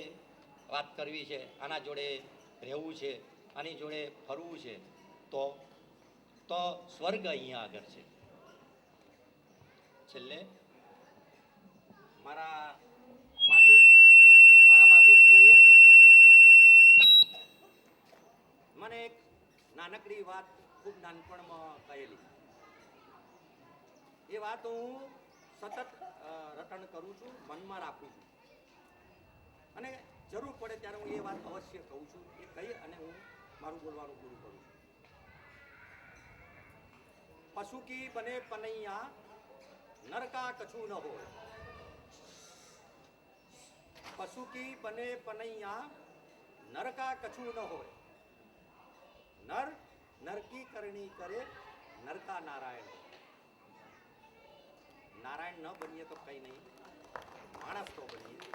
વાત કરવી છે, આના જોડે રહેવું છે, આની જોડે ફરવું છે, તો સ્વર્ગ અહીંયા આગળ છે. છેલ્લે મારા માતુશ્રીએ મને એક નાનકડી વાત ખૂબ નાનપણમાં કહેલી. એ વાત હું સતત રટણ કરું છું, મનમાં રાખું છું અને જરૂર પડે ત્યારે હું એ વાત અવશ્ય કહું છું. એ કહી અને હું મારું બોલવાનું પૂરું કરું છું. પશુ કી બને પનૈયા નરકા કછું ન હોય. પશુ કી બને પનૈયા નરકા કછું ન હોય. નર નરકી કરણી કરે નરકા નારાયણ. નારાયણ ન બનીએ તો કઈ નહીં, માણસ તો બનીએ.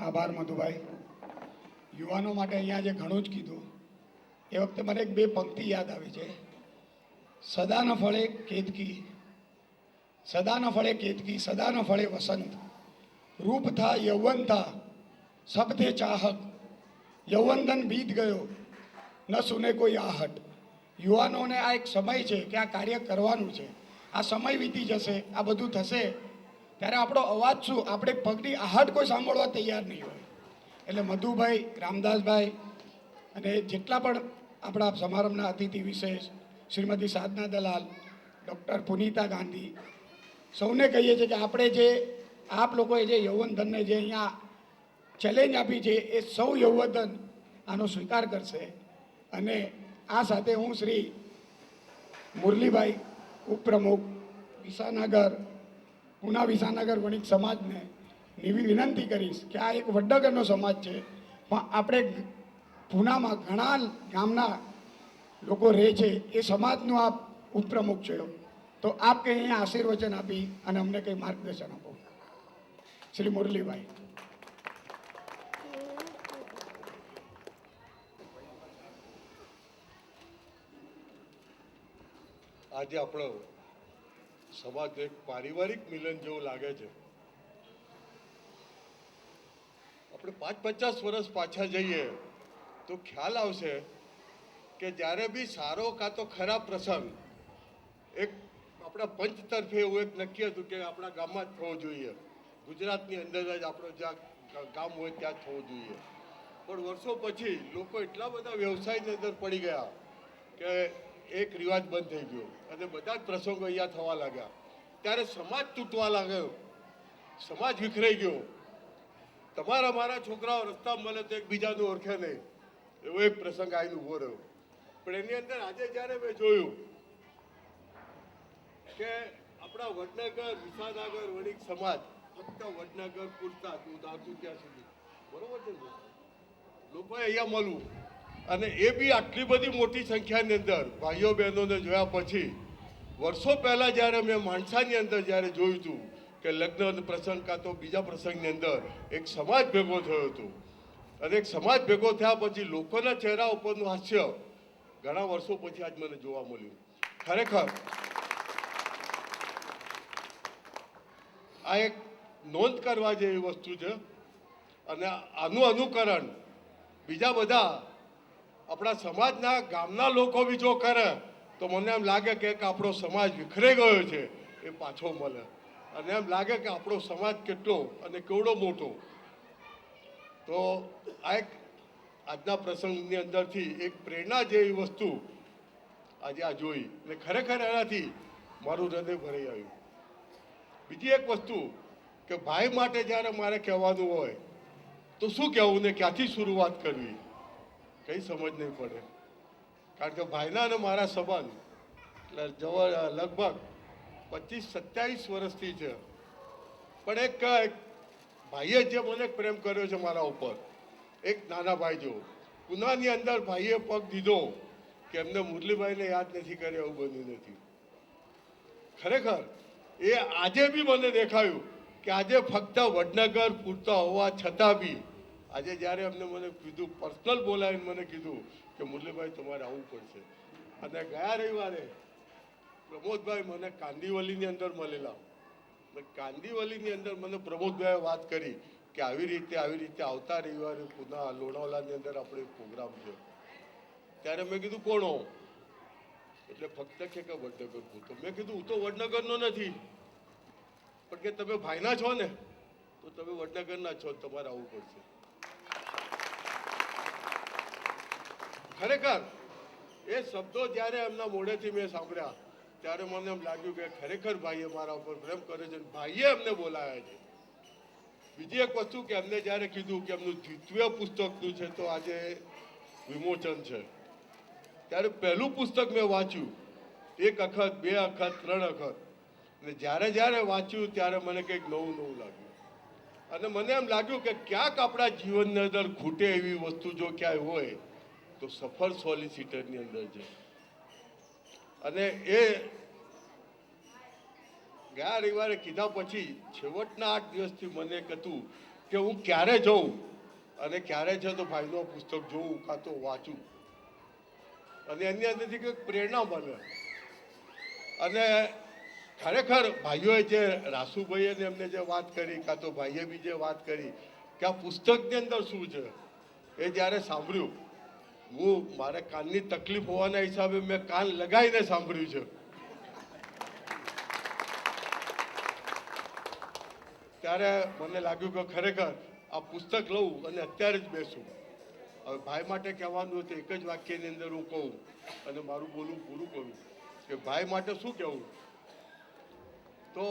આભાર મધુભાઈ. યુવાનો માટે અહીંયા જે ઘણું જ કીધું એ વખતે મને એક 2 પંક્તિ યાદ આવી છે. સદા ન ફળે કેતકી, સદા ન ફળે કેતકી, સદા ન ફળે વસંત. રૂપ થા યૌવન થા સબ થે ચાહક, યૌવનધન બીત ગયો ન સુને કોઈ આહટ. યુવાનોને આ એક સમય છે કે આ કાર્ય કરવાનું છે. આ સમય વીતી જશે, આ બધું થશે ત્યારે આપણો અવાજ શું, આપણે પગની આહટ કોઈ સાંભળવા તૈયાર નહીં હોય. એટલે મધુભાઈ, રામદાસભાઈ અને જેટલા પણ આપણા સમારંભના અતિથિ વિશેષ શ્રીમતી સાધના દલાલ, ડૉક્ટર પુનિતા ગાંધી, સૌને કહીએ છીએ કે આપણે જે આપ લોકોએ જે યૌવનધનને જે અહીંયા ચેલેન્જ આપી છે એ સૌ યૌવનધન આનો સ્વીકાર કરશે. અને આ સાથે હું શ્રી મુરલીભાઈ ઉપપ્રમુખ વિસાનગર, પૂના વિસાનગર વણિક સમાજને એવી વિનંતી કરીશ કે આ એક વડનગરનો સમાજ છે પણ આપણે પૂનામાં ઘણા ગામના લોકો રહે છે, એ સમાજનો આપ ઉપપ્રમુખ છે, તો આપ કંઈ અહીંયા આશીર્વચન આપી અને અમને કંઈ માર્ગદર્શન આપો. શ્રી મુરલીભાઈ. આજે આપણો સમાજ એક પારિવારિક મિલન જેવું લાગે છે. આપણે 50 વર્ષ પાછા જઈએ તો ખ્યાલ આવશે કે જ્યારે બી સારો કાં તો ખરાબ પ્રસંગ એક આપણા પંચ તરફે એવું એક નક્કી હતું કે આપણા ગામમાં જ થવો જોઈએ, ગુજરાતની અંદર જ આપણો જ્યાં ગામ હોય ત્યાં જ થવું જોઈએ. પણ વર્ષો પછી લોકો એટલા બધા વ્યવસાયની અંદર પડી ગયા કે એક રિવાજ બંધ થઈ ગયો અને બધા જ પ્રસંગો અહીંયા થવા લાગ્યા. ત્યારે સમાજ તૂટવા લાગ્યો, સમાજ વિખરાઈ ગયો. તમારા મારા છોકરાઓ રસ્તા મળે તો એકબીજાને ઓળખે નહીં, એવો એક પ્રસંગ આવીને ઊભો રહ્યો. પણ એની અંદર આજે જ્યારે મેં જોયું કે આપણા વડનગર, વિસાનગર, વણિક સમાજ ફક્ત વડનગર પૂરતા દૂધ આવતું ત્યાં સુધી, બરોબર છે ને? લોકોએ અહીંયા મળવું અને એ બી આટલી બધી મોટી સંખ્યાની અંદર ભાઈઓ બહેનોને જોયા પછી વર્ષો પહેલાં જ્યારે મેં માણસાની અંદર જ્યારે જોયું હતું કે લગ્ન પ્રસંગ કાં તો બીજા પ્રસંગની અંદર એક સમાજ ભેગો થયો હતો અને એક સમાજ ભેગો થયા પછી લોકોના ચહેરા ઉપરનું હાસ્ય ઘણા વર્ષો પછી આજ મને જોવા મળ્યું. ખરેખર આ એક નોંધ કરવા જેવી વસ્તુ છે અને આનું અનુકરણ બીજા બધા આપણા સમાજના ગામના લોકો બી જો કરે તો મને એમ લાગે કે આપણો સમાજ વિખરાઈ ગયો છે એ પાછો મળે અને એમ લાગે કે આપણો સમાજ કેટલો અને કેવડો મોટો. તો આ એક આજના પ્રસંગની અંદરથી એક પ્રેરણા જેવી વસ્તુ આજે આ જોઈ અને ખરેખર એનાથી મારું હૃદય ભરાઈ આવ્યું. બીજી એક વસ્તુ કે ભાઈ માટે જ્યારે મારે કહેવાનું હોય તો શું કહેવું ને ક્યાંથી શરૂઆત કરવી કંઈ સમજ નહીં પડે. કારણ કે ભાઈના અને મારા સંબંધ લગભગ 25-27 વર્ષથી છે. પણ એક ભાઈએ જે મને પ્રેમ કર્યો છે મારા ઉપર, એક નાના ભાઈ જો પુનાની અંદર ભાઈએ પગ દીધો કે એમને મુરલીભાઈને યાદ નથી કર્યા એવું બન્યું નથી. ખરેખર એ આજે બી મને દેખાયું કે આજે ફક્ત વડનગર પૂરતા હોવા છતાં બી આજે જ્યારે એમને મને કીધું, પર્સનલ બોલાવીને મને કીધું કે મુરલીભાઈ તમારે આવવું પડશે. અને ગયા રવિવારે પ્રમોદભાઈ મને કાંદીવલીની અંદર મળેલા. કાંદીવલીની અંદર મને પ્રમોદભાઈએ વાત કરી કે આવી રીતે આવતા રવિવારે પુના લોણાવલાની અંદર આપણે પ્રોગ્રામ છે. ત્યારે મેં કીધું કોણો? એટલે ફક્ત કે વડનગર પૂરતો. મેં કીધું હું તો વડનગરનો નથી, પણ કે તમે ભાઈના છો ને તો તમે વડનગરના છો, તમારે આવવું પડશે. ખરેખર એ શબ્દો જ્યારે એમના મોઢેથી મેં સાંભળ્યા ત્યારે મને એમ લાગ્યું કે ખરેખર ભાઈએ મારા ઉપર પ્રેમ કરે છે, ભાઈએ એમને બોલાયા છે. બીજી એક વસ્તુ કે એમને જ્યારે કીધું કે એમનું દ્વિતીય પુસ્તકનું છે તો આજે વિમોચન છે, ત્યારે પહેલું પુસ્તક મેં વાંચ્યું, 1 અખત, 2 અખત, 3 અખત, અને જ્યારે વાંચ્યું ત્યારે મને કંઈક નવું લાગ્યું. અને મને એમ લાગ્યું કે ક્યાંક આપણા જીવનની અંદર ખૂટે એવી વસ્તુ જો ક્યાંય હોય તો સફળ સોલિસિટરની અંદર છે. અને એ ગયા રવિવારે કીધા પછી છેવટના 8 દિવસથી મને હતું કે હું ક્યારે જઉં અને ક્યારે છે તો ભાઈનો પુસ્તક જોઉં કાં તો વાંચું અને એની અંદરથી કંઈક પ્રેરણા મળે. અને ખરેખર ભાઈઓએ જે રાસુભાઈએ એમને જે વાત કરી કાં તો ભાઈએ બી જે વાત કરી કે આ પુસ્તકની અંદર શું છે, એ જ્યારે સાંભળ્યું, હું મારે કાનની તકલીફ હોવાના હિસાબે મેં કાન લગાવીને સાંભળ્યું છે. ત્યારે મને લાગ્યું કે ખરેખર આ પુસ્તક લઉં અને અત્યારે જ બેસું. હવે ભાઈ માટે કહેવાનું હતું એક જ વાક્યની અંદર હું કહું અને મારું બોલવું પૂરું કરું કે ભાઈ માટે શું કહેવું. તો